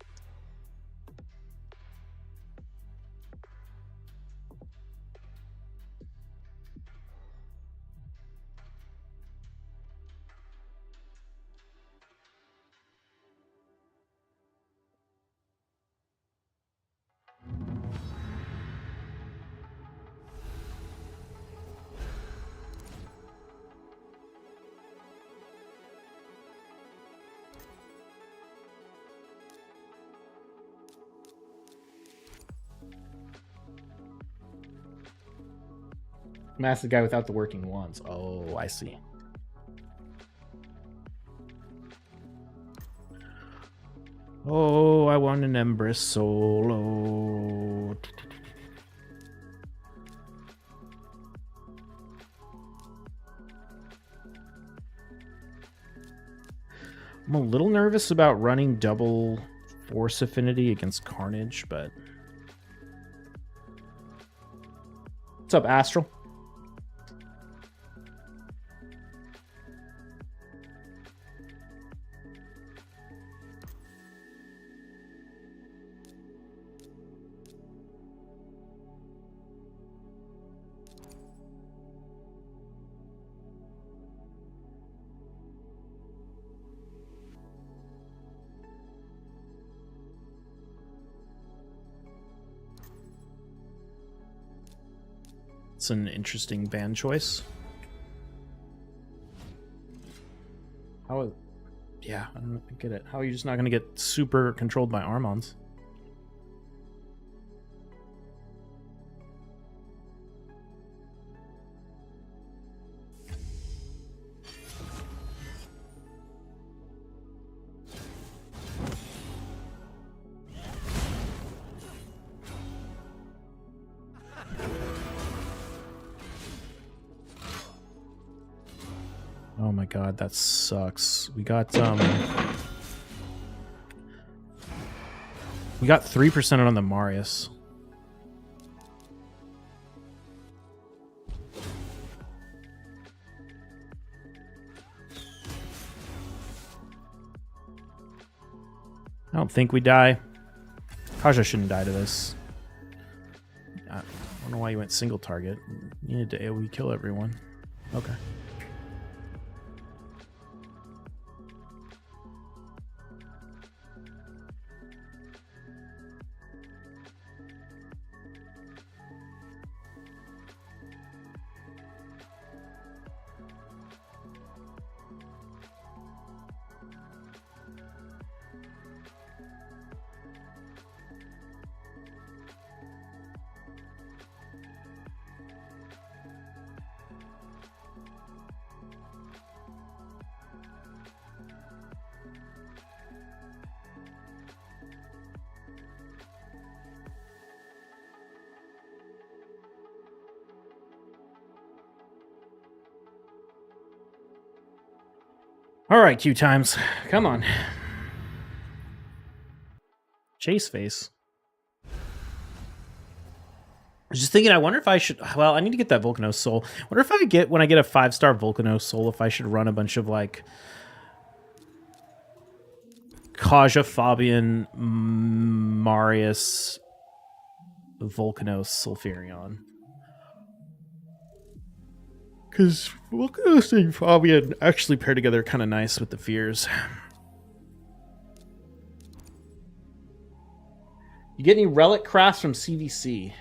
Master guy without the working wands. Oh, I see. Oh, I want an Empress solo. I'm a little nervous about running double force affinity against Carnage, but... What's up, Astral? It's an interesting band choice. Yeah, I don't get it. How are you just not going to get super controlled by Armons? Oh my god, that sucks. We got 3% on the Marius. I don't think we die. Kaja shouldn't die to this. I don't know why you went single target. You needed to AoE kill everyone. Okay. All right, Q times. Come on. Chase face. I was just thinking, I wonder if I should... Well, I need to get that Volcanos Soul. I wonder if when I get a 5-star Volcanos Soul, if I should run a bunch of, like... Kaja, Fabian, Marius, Volcanos, Sulfurion. Because Volcanos and Fabian actually pair together kind of nice with the Fears. You get any relic crafts from CVC?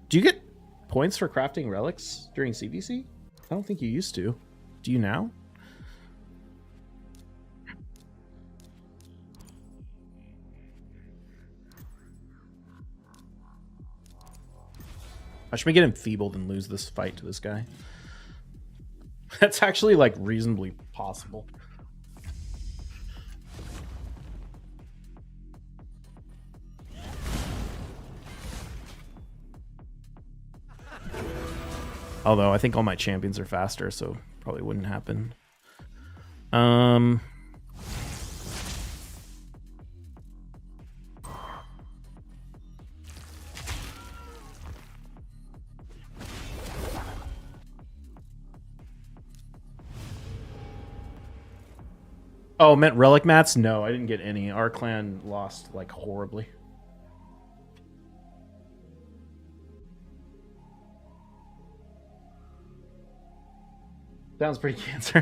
Do you get points for crafting relics during CVC? I don't think you used to. Do you now? Watch me get enfeebled and lose this fight to this guy. That's actually, like, reasonably possible. Although, I think all my champions are faster, so probably wouldn't happen. Oh, meant relic mats? No, I didn't get any. Our clan lost, like, horribly. Sounds pretty cancer. I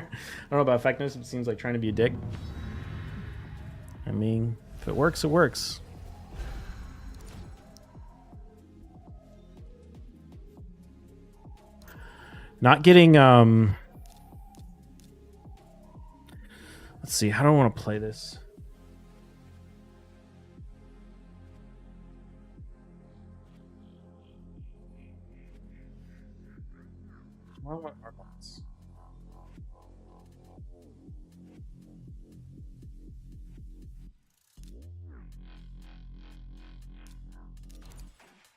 don't know about effectiveness. It seems like trying to be a dick. I mean, if it works, it works. Not getting, let's see, how do I want to play this? I want Archons.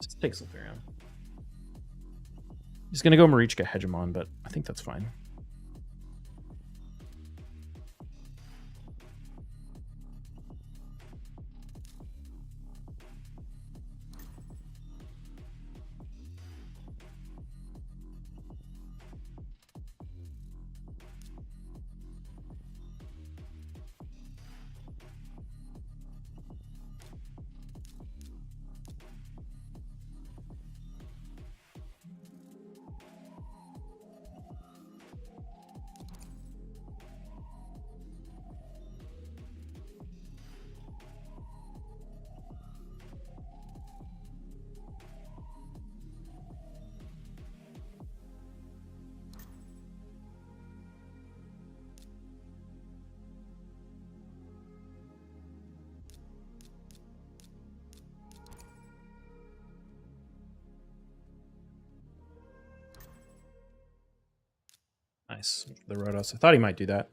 Just take Sulfurion. He's gonna go Marichka Hegemon, but I think that's fine. Nice. The Rhodos. I thought he might do that.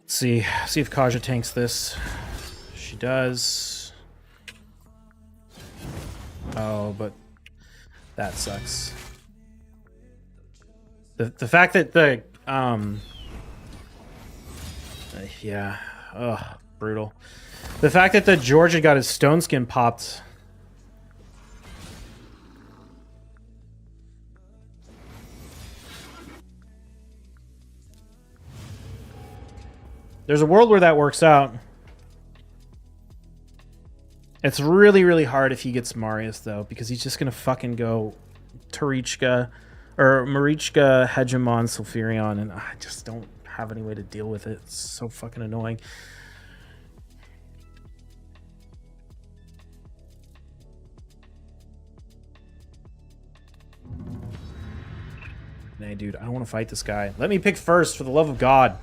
See if Kaja tanks this. She does. Oh, but that sucks. The fact that the yeah, ugh, brutal. The fact that the Georgia got his stone skin popped. There's a world where that works out. It's really, really hard if he gets Marius, though, because he's just going to fucking go Tarichka or Marichka, Hegemon, Sulfurion, and I just don't have any way to deal with it. It's so fucking annoying. Hey, dude, I don't want to fight this guy. Let me pick first, for the love of God.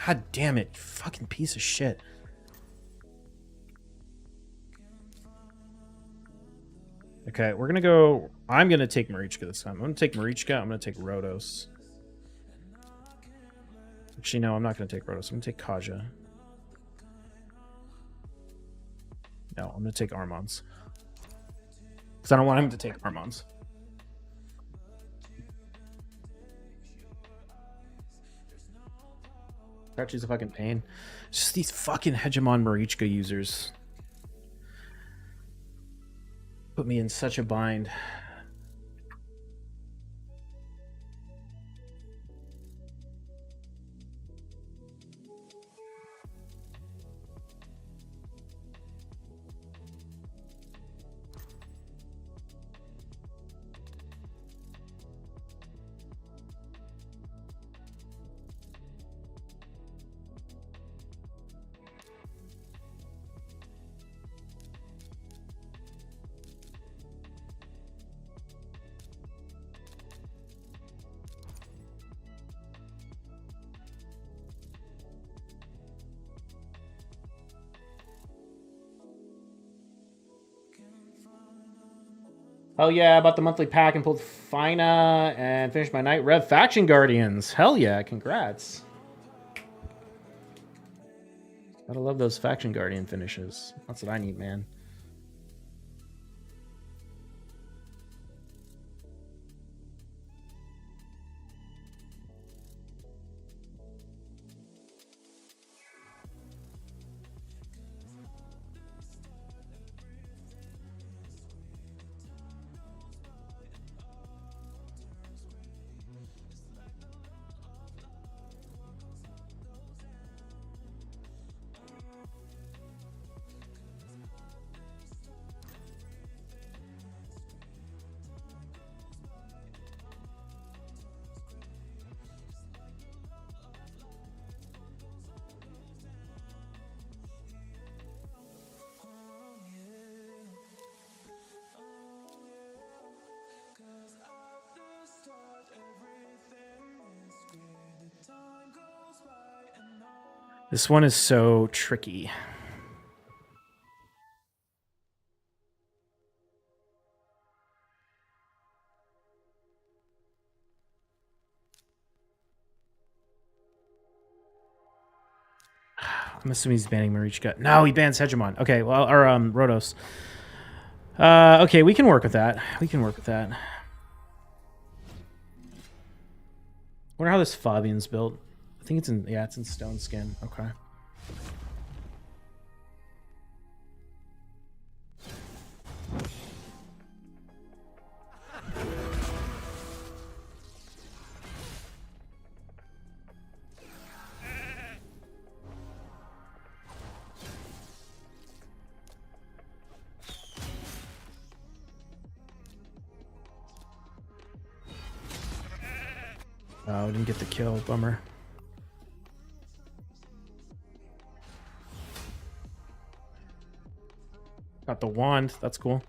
God damn it, you fucking piece of shit. Okay, we're gonna go. I'm gonna take Marichka this time. I'm gonna take Marichka. I'm gonna take Rhodos. Actually, no, I'm not gonna take Rhodos. I'm gonna take Kaja. No, I'm gonna take Armons. Because I don't want him to take Armons. She's a fucking pain. It's just these fucking Hegemon Marichka users put me in such a bind. Hell yeah, I bought the monthly pack and pulled Fina and finished my night. Rev Faction Guardians. Hell yeah, congrats. Gotta love those Faction Guardian finishes. That's what I need, man. This one is so tricky. I'm assuming he's banning Marichka. No, he bans Hegemon. Okay, well, or Rhodos. Okay, we can work with that. We can work with that. Wonder how this Fabian's built. I think it's in, yeah, it's in stone skin. Okay. Oh, didn't get the kill. Bummer. Got the wand. That's cool.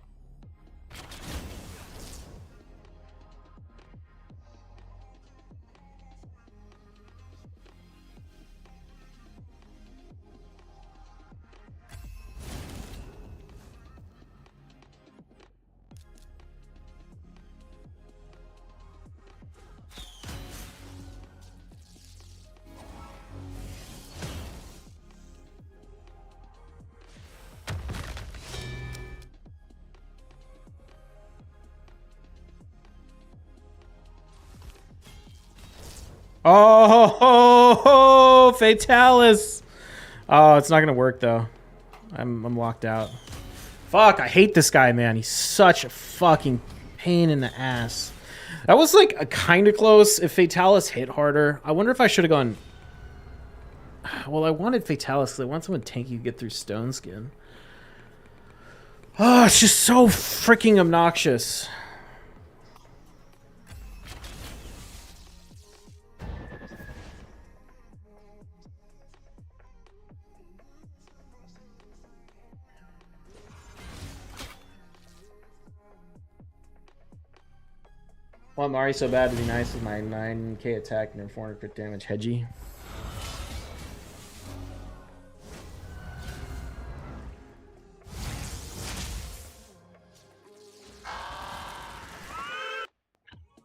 Oh, Fatalis. Oh, it's not gonna work though. I'm locked out. Fuck, I hate this guy, man. He's such a fucking pain in the ass. That was like a kind of close. If Fatalis hit harder, I wonder if I should have gone. Well, I wanted Fatalis because I want someone tanky to get through Stone Skin. Oh, it's just so freaking obnoxious. Well, Mari so bad to be nice with my 9k attack and 400 crit damage hedgy.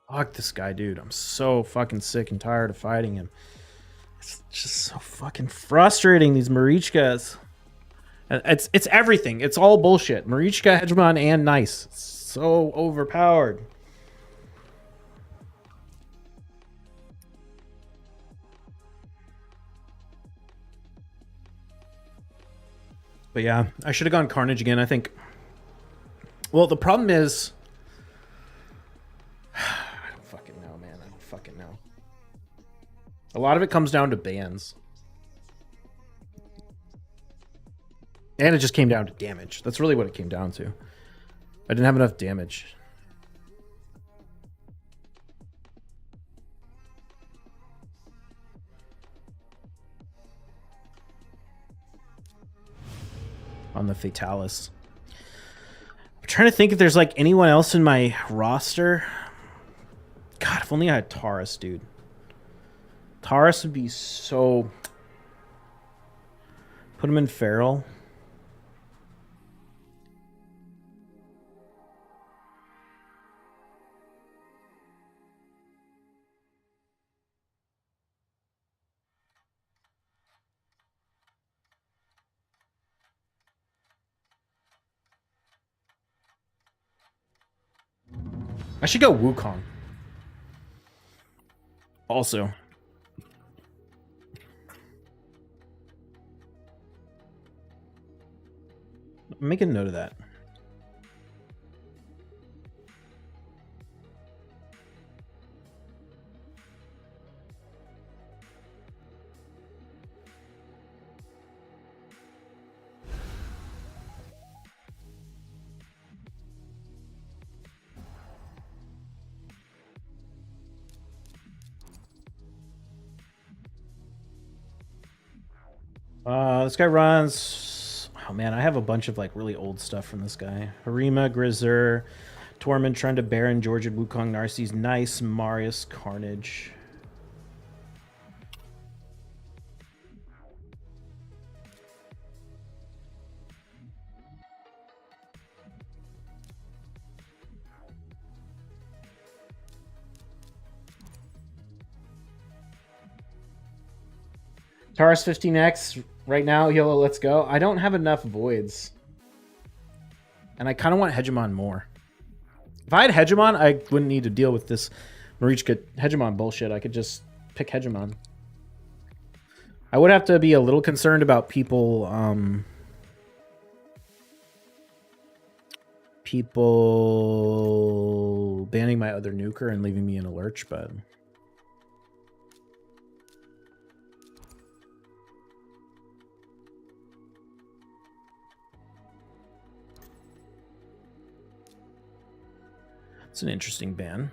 Fuck this guy, dude. I'm so fucking sick and tired of fighting him. It's just so fucking frustrating, these Marichkas. It's everything. It's all bullshit. Marichka, Hegemon, and Nice. It's so overpowered. But yeah, I should have gone Carnage again, I think. Well, the problem is... I don't fucking know, man. I don't fucking know. A lot of it comes down to bans. And it just came down to damage. That's really what it came down to. I didn't have enough damage. On the Fatalis. I'm trying to think if there's like anyone else in my roster. God, if only I had Taurus, dude. Taurus would be so... Put him in Feral. I should go Wukong. Also. Make a note of that. This guy runs... Oh man, I have a bunch of like really old stuff from this guy. Harima, Grizzer, Tormund, Trunda, Baron, Georgia, Wukong, Narcisse, Nice, Marius, Carnage. Taurus 15x right now. Yellow, let's go. I don't have enough voids. And I kind of want Hegemon more. If I had Hegemon, I wouldn't need to deal with this Marichka Hegemon bullshit. I could just pick Hegemon. I would have to be a little concerned about people... people banning my other nuker and leaving me in a lurch, but... It's an interesting ban.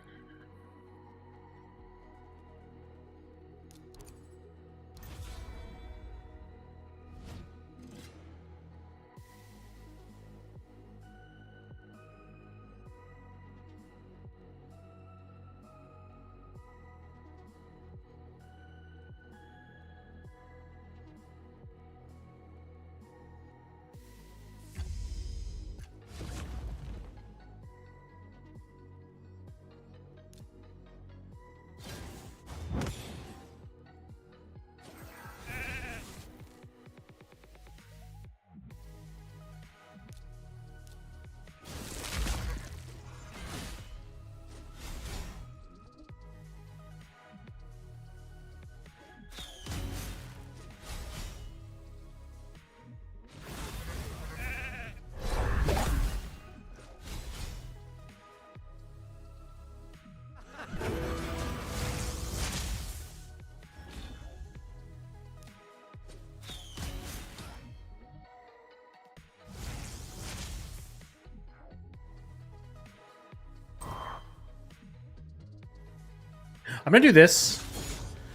I'm gonna do this.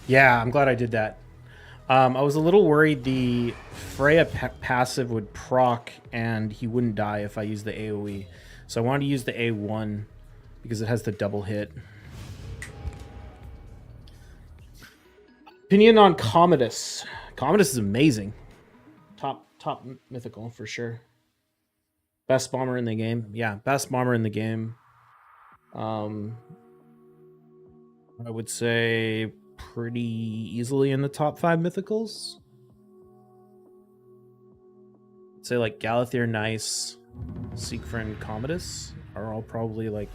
Yeah, I'm glad I did that. I was a little worried the Freya passive would proc and he wouldn't die if I used the AoE. So I wanted to use the A1 because it has the double hit. Opinion on Commodus. Commodus is amazing. Top mythical for sure. Best bomber in the game. Yeah, best bomber in the game. I would say pretty easily in the top 5 mythicals. I'd say like Galathir, Nice, Siegfried, Commodus are all probably like...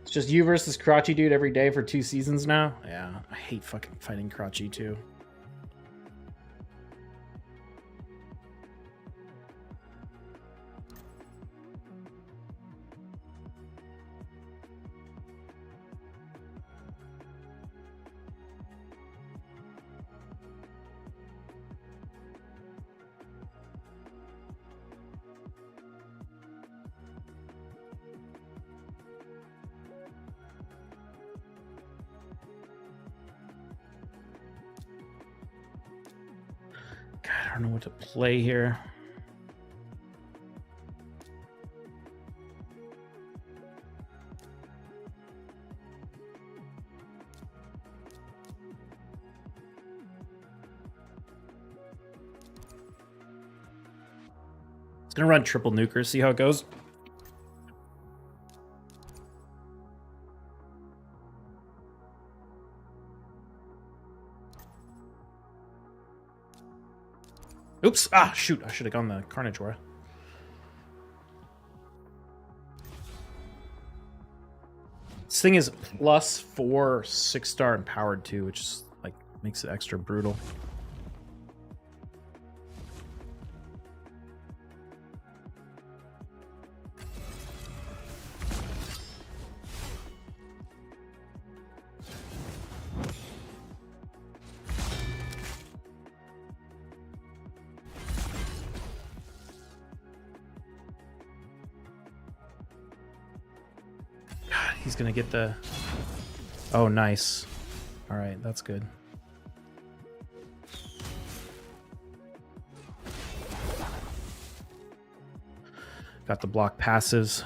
It's just you versus Crotchy Dude every day for 2 seasons now? Yeah, I hate fucking fighting Crotchy too. God, I don't know what to play here. It's gonna run triple nuker, see how it goes. Oops! Ah, shoot! I should have gone the Carnage Aura. This thing is +4 6-star empowered too, which is like makes it extra brutal. He's gonna get the... Oh, nice. All right, that's good. Got the block passives.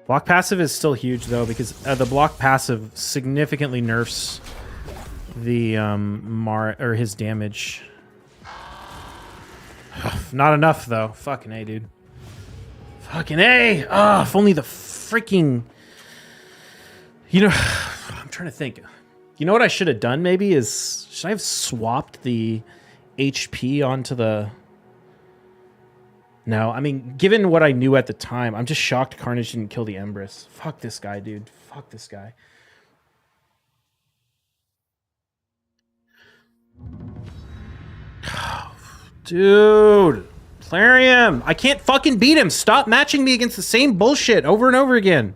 Block passive is still huge though, because the block passive significantly nerfs the his damage. Not enough though. Fucking A, dude. Fucking A! Ah, if only the freaking... You know, I'm trying to think. You know what I should have done maybe is... Should I have swapped the HP onto the... No, I mean, given what I knew at the time, I'm just shocked Carnage didn't kill the Empress. Fuck this guy, dude. Fuck this guy. Dude! Plarium! I can't fucking beat him! Stop matching me against the same bullshit over and over again!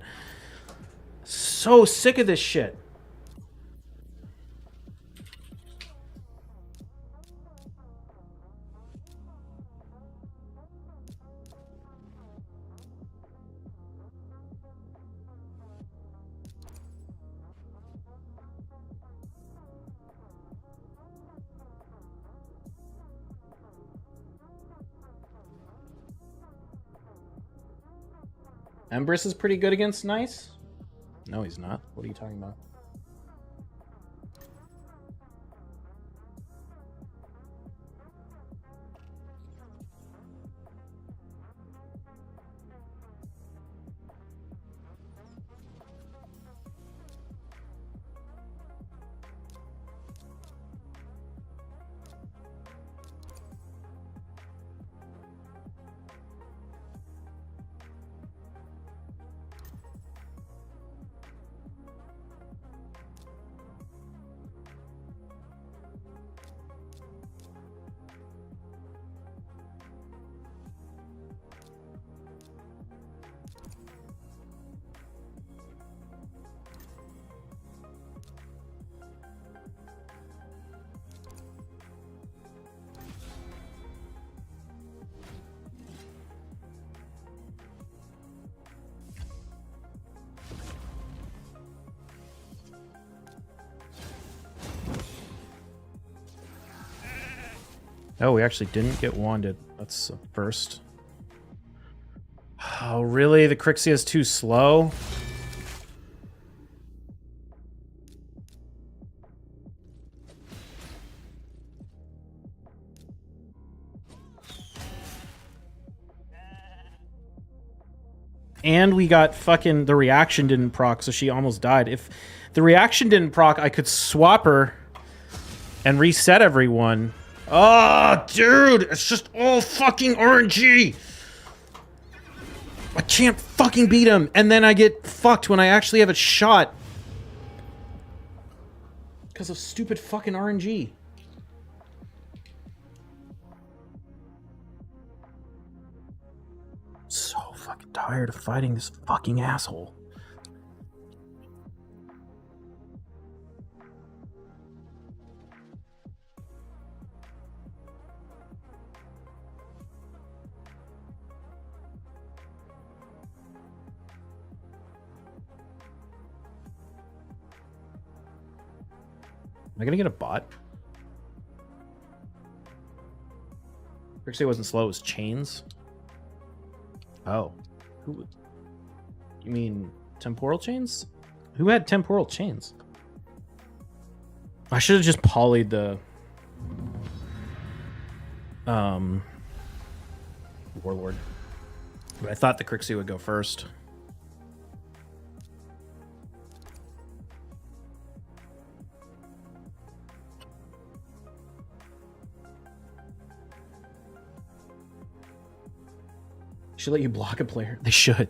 So sick of this shit. Empress is pretty good against Nice? No, he's not. What are you talking about? Oh, we actually didn't get wanded. That's a first. Oh, really? The Crixie is too slow? And we got fucking... The reaction didn't proc, so she almost died. If the reaction didn't proc, I could swap her and reset everyone. Oh, dude! It's just all fucking RNG! I can't fucking beat him, and then I get fucked when I actually have a shot. Because of stupid fucking RNG. So fucking tired of fighting this fucking asshole. Am I gonna get a bot? Actually, it wasn't slow, it was chains. Oh. Who? You mean temporal chains? Who had temporal chains? I should have just polyed the Warlord. But I thought the Crixie would go first. Should let you block a player. They should.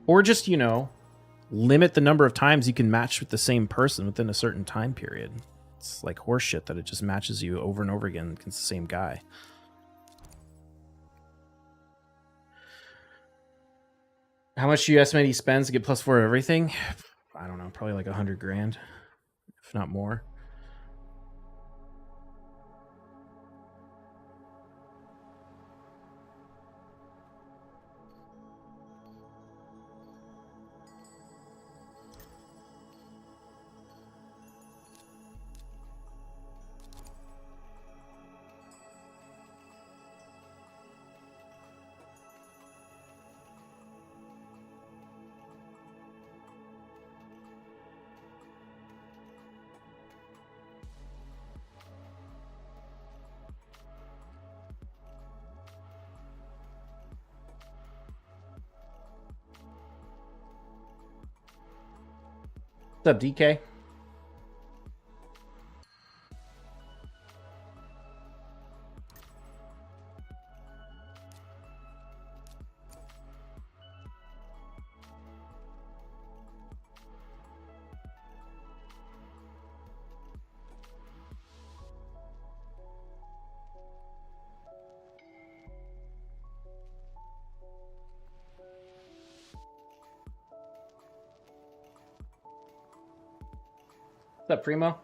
Or just, you know, limit the number of times you can match with the same person within a certain time period. It's like horseshit that it just matches you over and over again against the same guy. How much do you estimate he spends to get +4 everything? I don't know, probably like 100 grand, if not more. What's up, DK? What's up, Primo?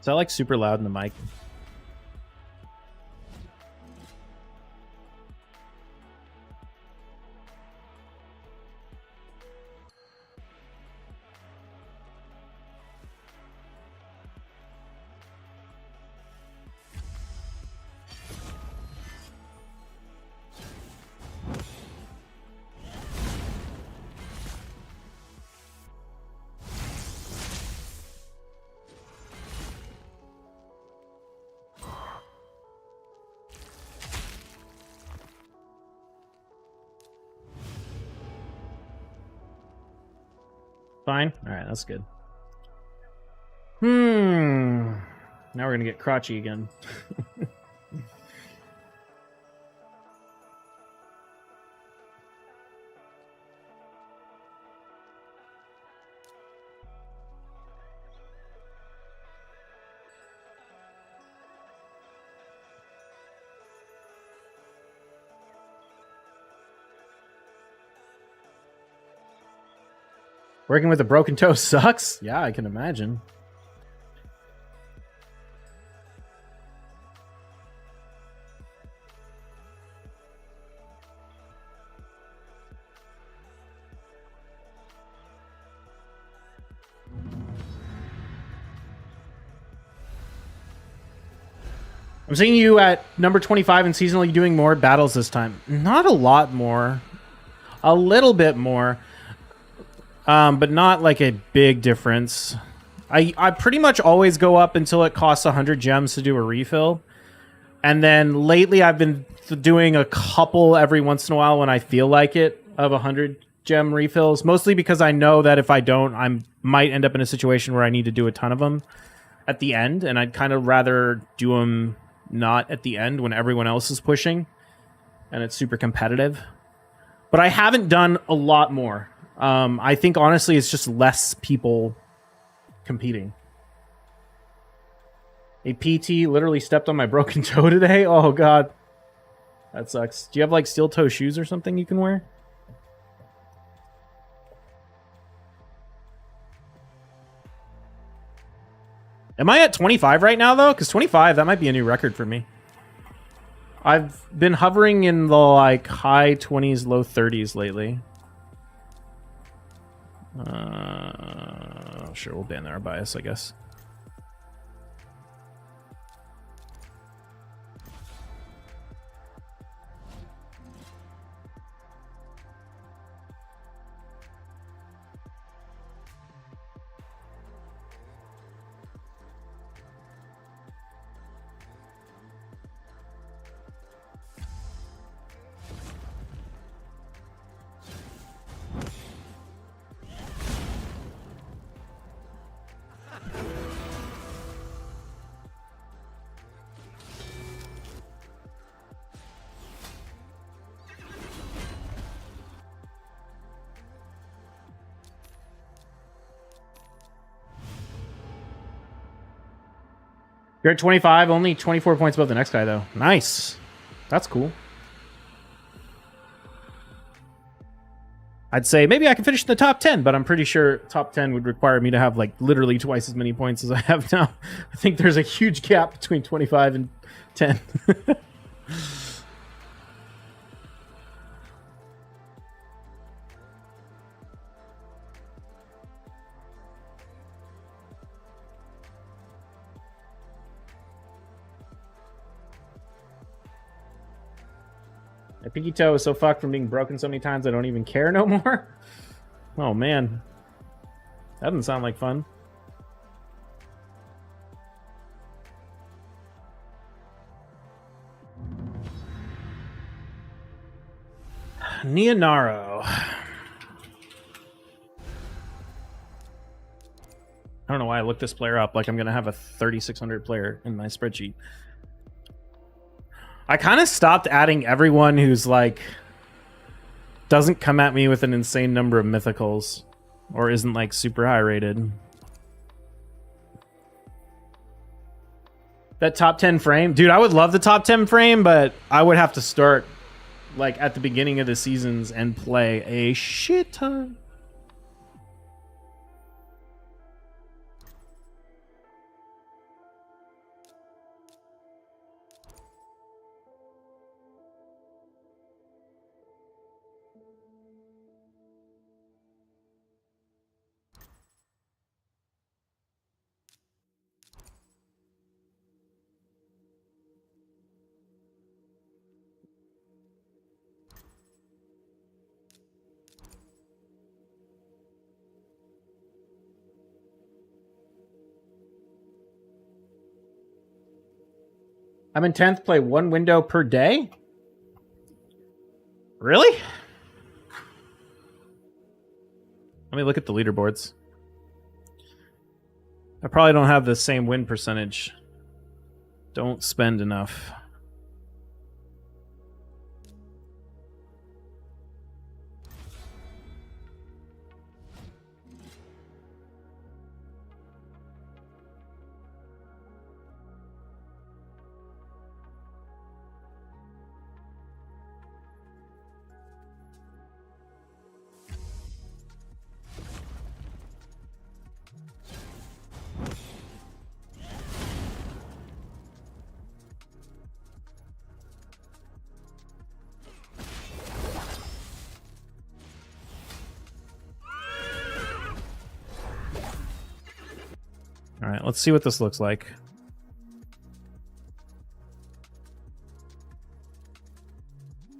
Is that like super loud in the mic? Fine. All right, that's good. Now we're gonna get crotchy again. Working with a broken toe sucks? Yeah, I can imagine. I'm seeing you at number 25 and seasonally doing more battles this time. Not a lot more. A little bit more. But not like a big difference. I pretty much always go up until it costs 100 gems to do a refill. And then lately I've been doing a couple every once in a while when I feel like it of 100 gem refills. Mostly because I know that if I don't, I might end up in a situation where I need to do a ton of them at the end. And I'd kind of rather do them not at the end when everyone else is pushing. And it's super competitive. But I haven't done a lot more. I think, honestly, it's just less people competing. A PT literally stepped on my broken toe today. Oh, God. That sucks. Do you have, like, steel-toe shoes or something you can wear? Am I at 25 right now, though? Because 25, that might be a new record for me. I've been hovering in the, like, high 20s, low 30s lately. Sure, we'll ban our bias, I guess. You're at 25, only 24 points above the next guy, though. Nice. That's cool. I'd say maybe I can finish in the top 10, but I'm pretty sure top 10 would require me to have, like, literally twice as many points as I have now. I think there's a huge gap between 25 and 10. My pinky toe is so fucked from being broken so many times I don't even care no more. Oh, man. That doesn't sound like fun. Neonaro. I don't know why I looked this player up like I'm going to have a 3,600 player in my spreadsheet. I kind of stopped adding everyone who's like doesn't come at me with an insane number of mythicals or isn't like super high rated. That top 10 frame, dude, I would love the top 10 frame, but I would have to start like at the beginning of the seasons and play a shit ton. I'm in 10th, play one window per day? Really? Let me look at the leaderboards. probably don't have the same win percentage. Don't spend enough. All right, let's see what this looks like.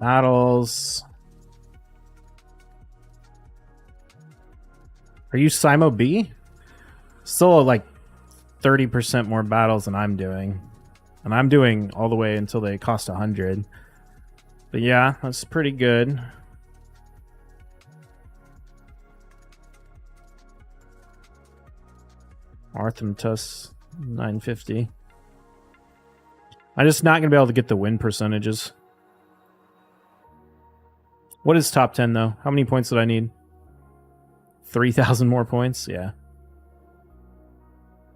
Battles. Are you Simo B? Still like 30% more battles than I'm doing. And I'm doing all the way until they cost 100. But yeah, that's pretty good. Arthemtus 950. I'm just not going to be able to get the win percentages. What is top 10 though? How many points did I need? 3,000 more points? Yeah.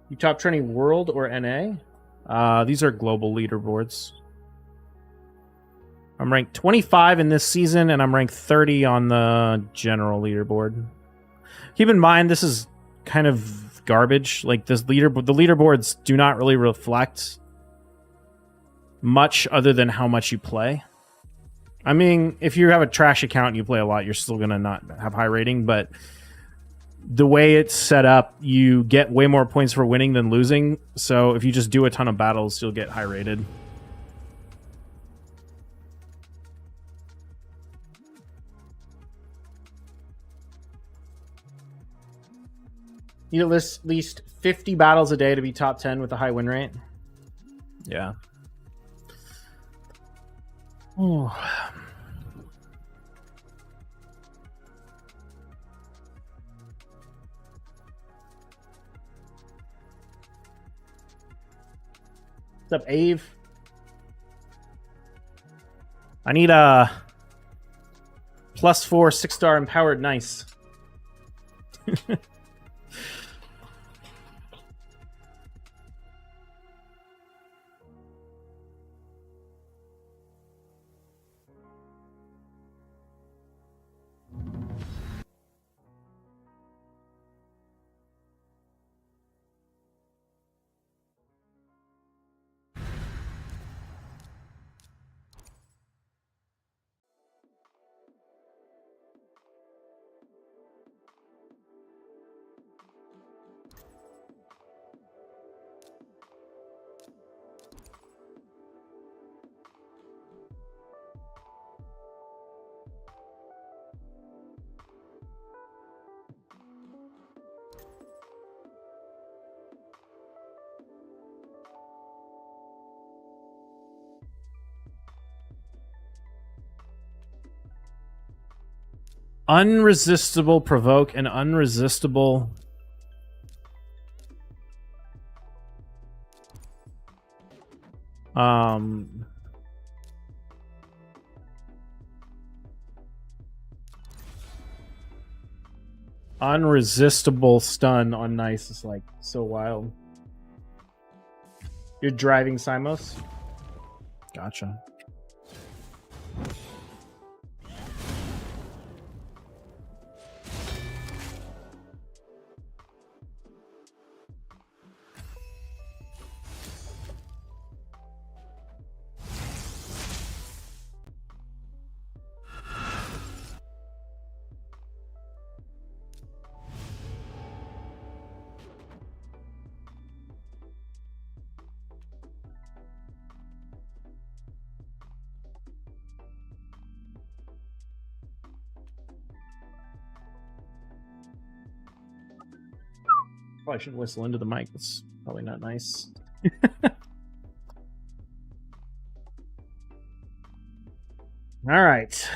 You top trending world or NA? These are global leaderboards. I'm ranked 25 in this season, and I'm ranked 30 on the general leaderboard. Keep in mind, this is kind of garbage. Like this the leaderboards do not really reflect much other than how much you play. I mean, if you have a trash account and you play a lot, you're still gonna not have high rating, but the way it's set up, you get way more points for winning than losing. So if you just do a ton of battles, you'll get high rated. You need at least 50 battles a day to be top 10 with a high win rate. Yeah. Oh. What's up, Ave? I need a +4 6-star empowered nice. Unresistible provoke and unresistible. Unresistible stun on nice is like so wild. You're driving Simos? Gotcha. Probably shouldn't whistle into the mic. That's probably not nice. All right.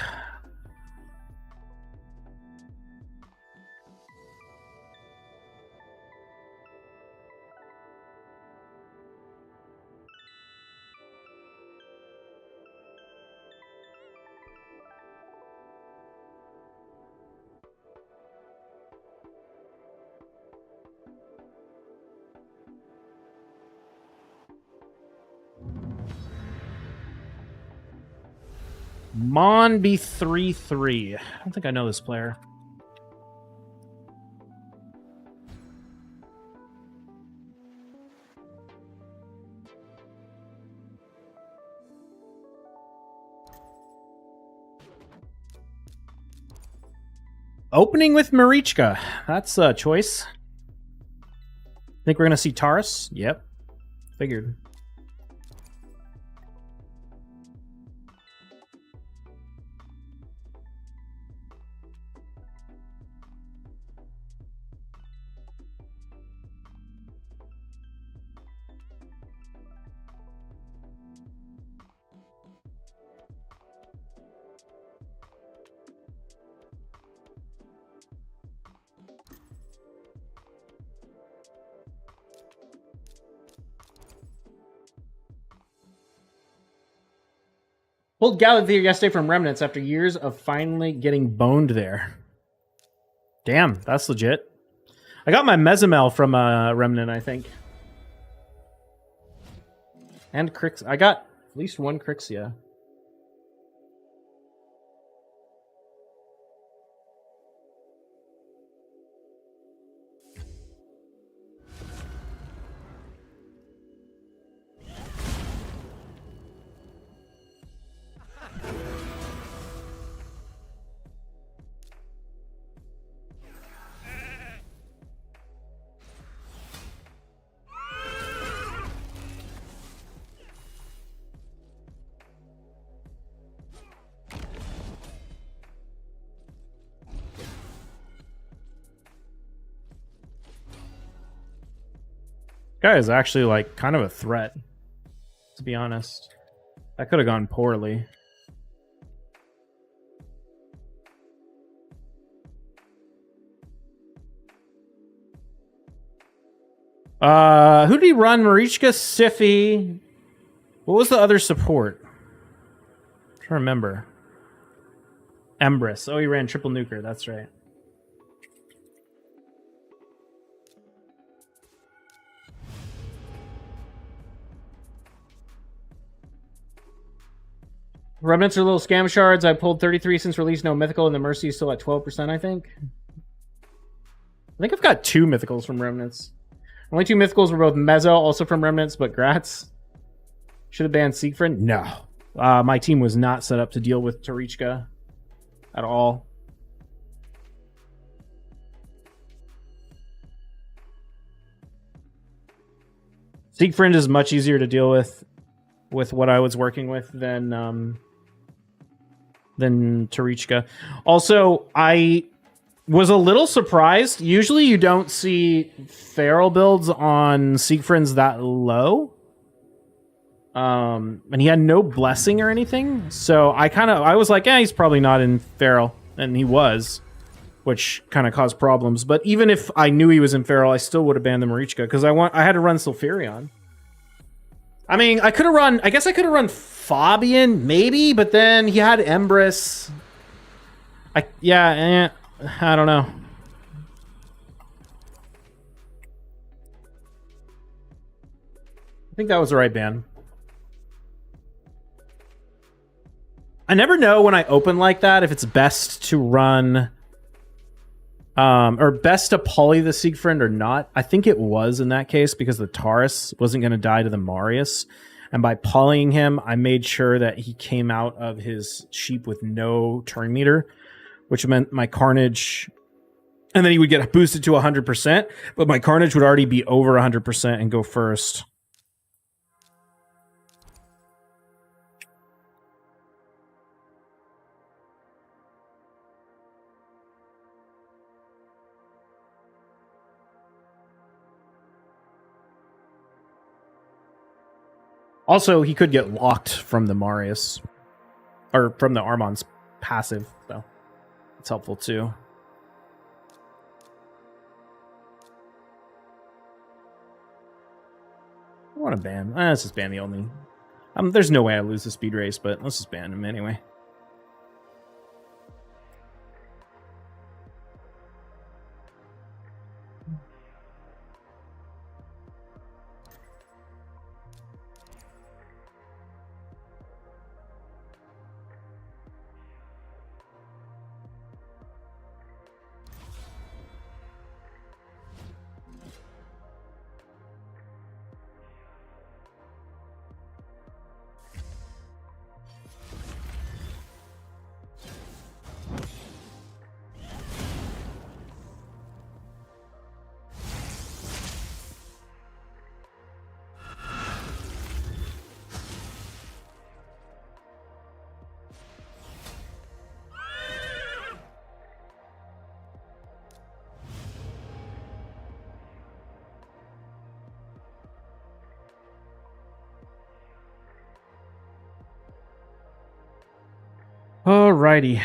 Mon be 3/3. I don't think I know this player. Opening with Marichka. That's a choice. Think we're going to see Taurus? Yep. Figured. Pulled Galathir yesterday from Remnants after years of finally getting boned there. Damn, that's legit. I got my Mezamel from Remnant, I think. And Crix. I got at least one Crixia. Guy is actually like kind of a threat, to be honest. That could have gone poorly. Who did he run? Marichka, Sify. What was the other support? I'm trying to remember. Empress. Oh, he ran triple nuker. That's right. Remnants are little scam shards. I pulled 33 since release, no mythical, and the Mercy is still at 12%, I think. I think I've got 2 mythicals from Remnants. Only 2 mythicals were both Mezzo, also from Remnants, but Gratz. Should have banned Siegfried? No. My team was not set up to deal with Tarichka at all. Siegfried is much easier to deal with what I was working with than Tarichka. Also, I was a little surprised. Usually you don't see feral builds on Siegfried's that low. And he had no blessing or anything. So I was like, he's probably not in feral. And he was, which kind of caused problems. But even if I knew he was in feral, I still would have banned the Marichka because I had to run Sulfurion. I mean, I guess I could have run Fabian, maybe, but then he had Empress. I don't know. I think that was the right ban. I never know when I open like that if it's best to run or best to poly the Siegfried or not. I think it was in that case because the Taurus wasn't going to die to the Marius. And by polying him, I made sure that he came out of his sheep with no turn meter, which meant my Carnage... And then he would get boosted to 100%, but my Carnage would already be over 100% and go first. Also, he could get locked from the Marius. Or from the Armon's passive, so it's helpful too. I want to ban. Let's just ban the only... there's no way I lose the speed race, but let's just ban him anyway. Alrighty.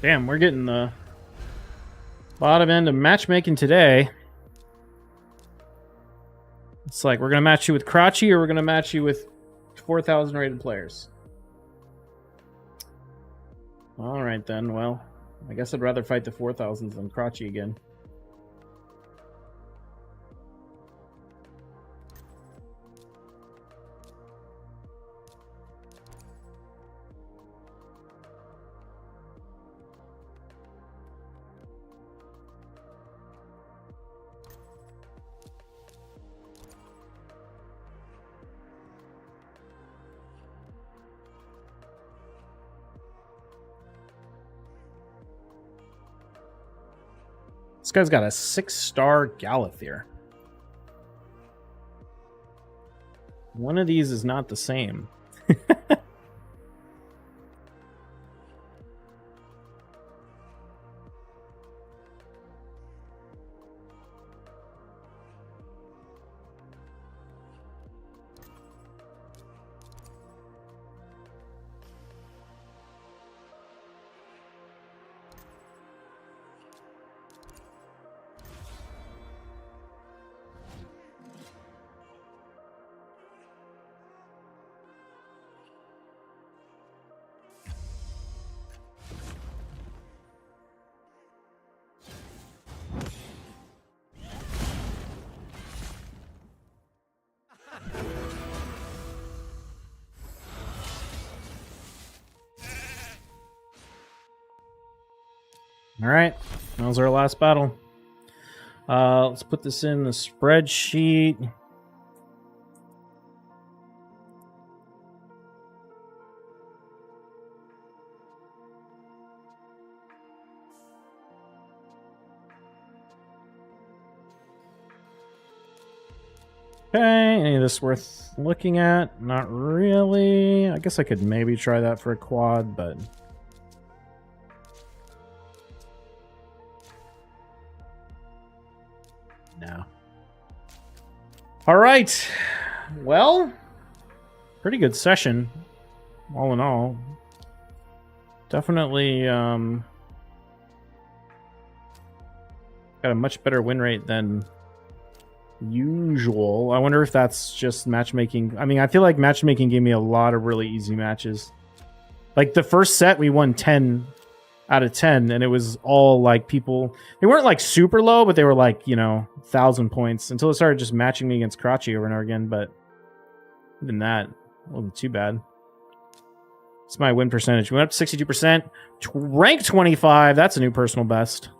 Damn, we're getting the bottom end of matchmaking today. It's like we're going to match you with Crotchy or we're going to match you with 4,000 rated players. All right, then. Well, I guess I'd rather fight the 4,000s than Crotchy again. This guy's got a 6-star Galathier. One of these is not the same. All right, that was our last battle. Let's put this in the spreadsheet. Okay, any of this worth looking at? Not really. I guess I could maybe try that for a quad, but... no. All right. Well, pretty good session, all in all. Definitely got a much better win rate than usual. I wonder if that's just matchmaking. I mean, I feel like matchmaking gave me a lot of really easy matches. Like the first set, we won 10 out of 10, and it was all like people. They weren't like super low, but they were like, you know, 1,000 points until it started just matching me against Crotchy over and over again. But even that wasn't too bad. It's my win percentage. We went up to 62%. Rank 25. That's a new personal best.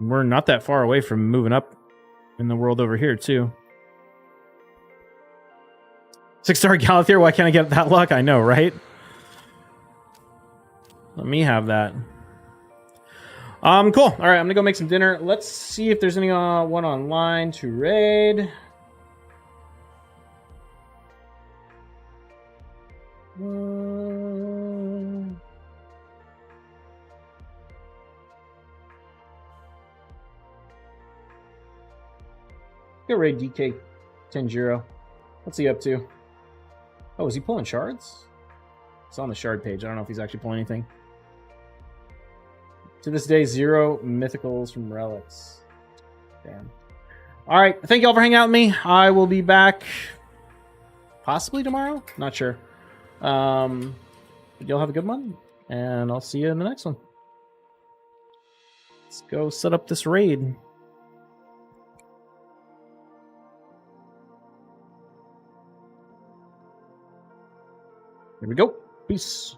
We're not that far away from moving up in the world over here, too. 6-star Galathier, why can't I get that luck? I know, right? Let me have that. Cool. All right, I'm gonna go make some dinner. Let's see if there's anyone online to raid. Go raid DK 10-0. What's he up to? Oh, is he pulling shards? It's on the shard page. I don't know if he's actually pulling anything. To this day, 0 mythicals from relics. Damn. All right. Thank you all for hanging out with me. I will be back possibly tomorrow. Not sure. But y'all have a good one, and I'll see you in the next one. Let's go set up this raid. Here we go. Peace.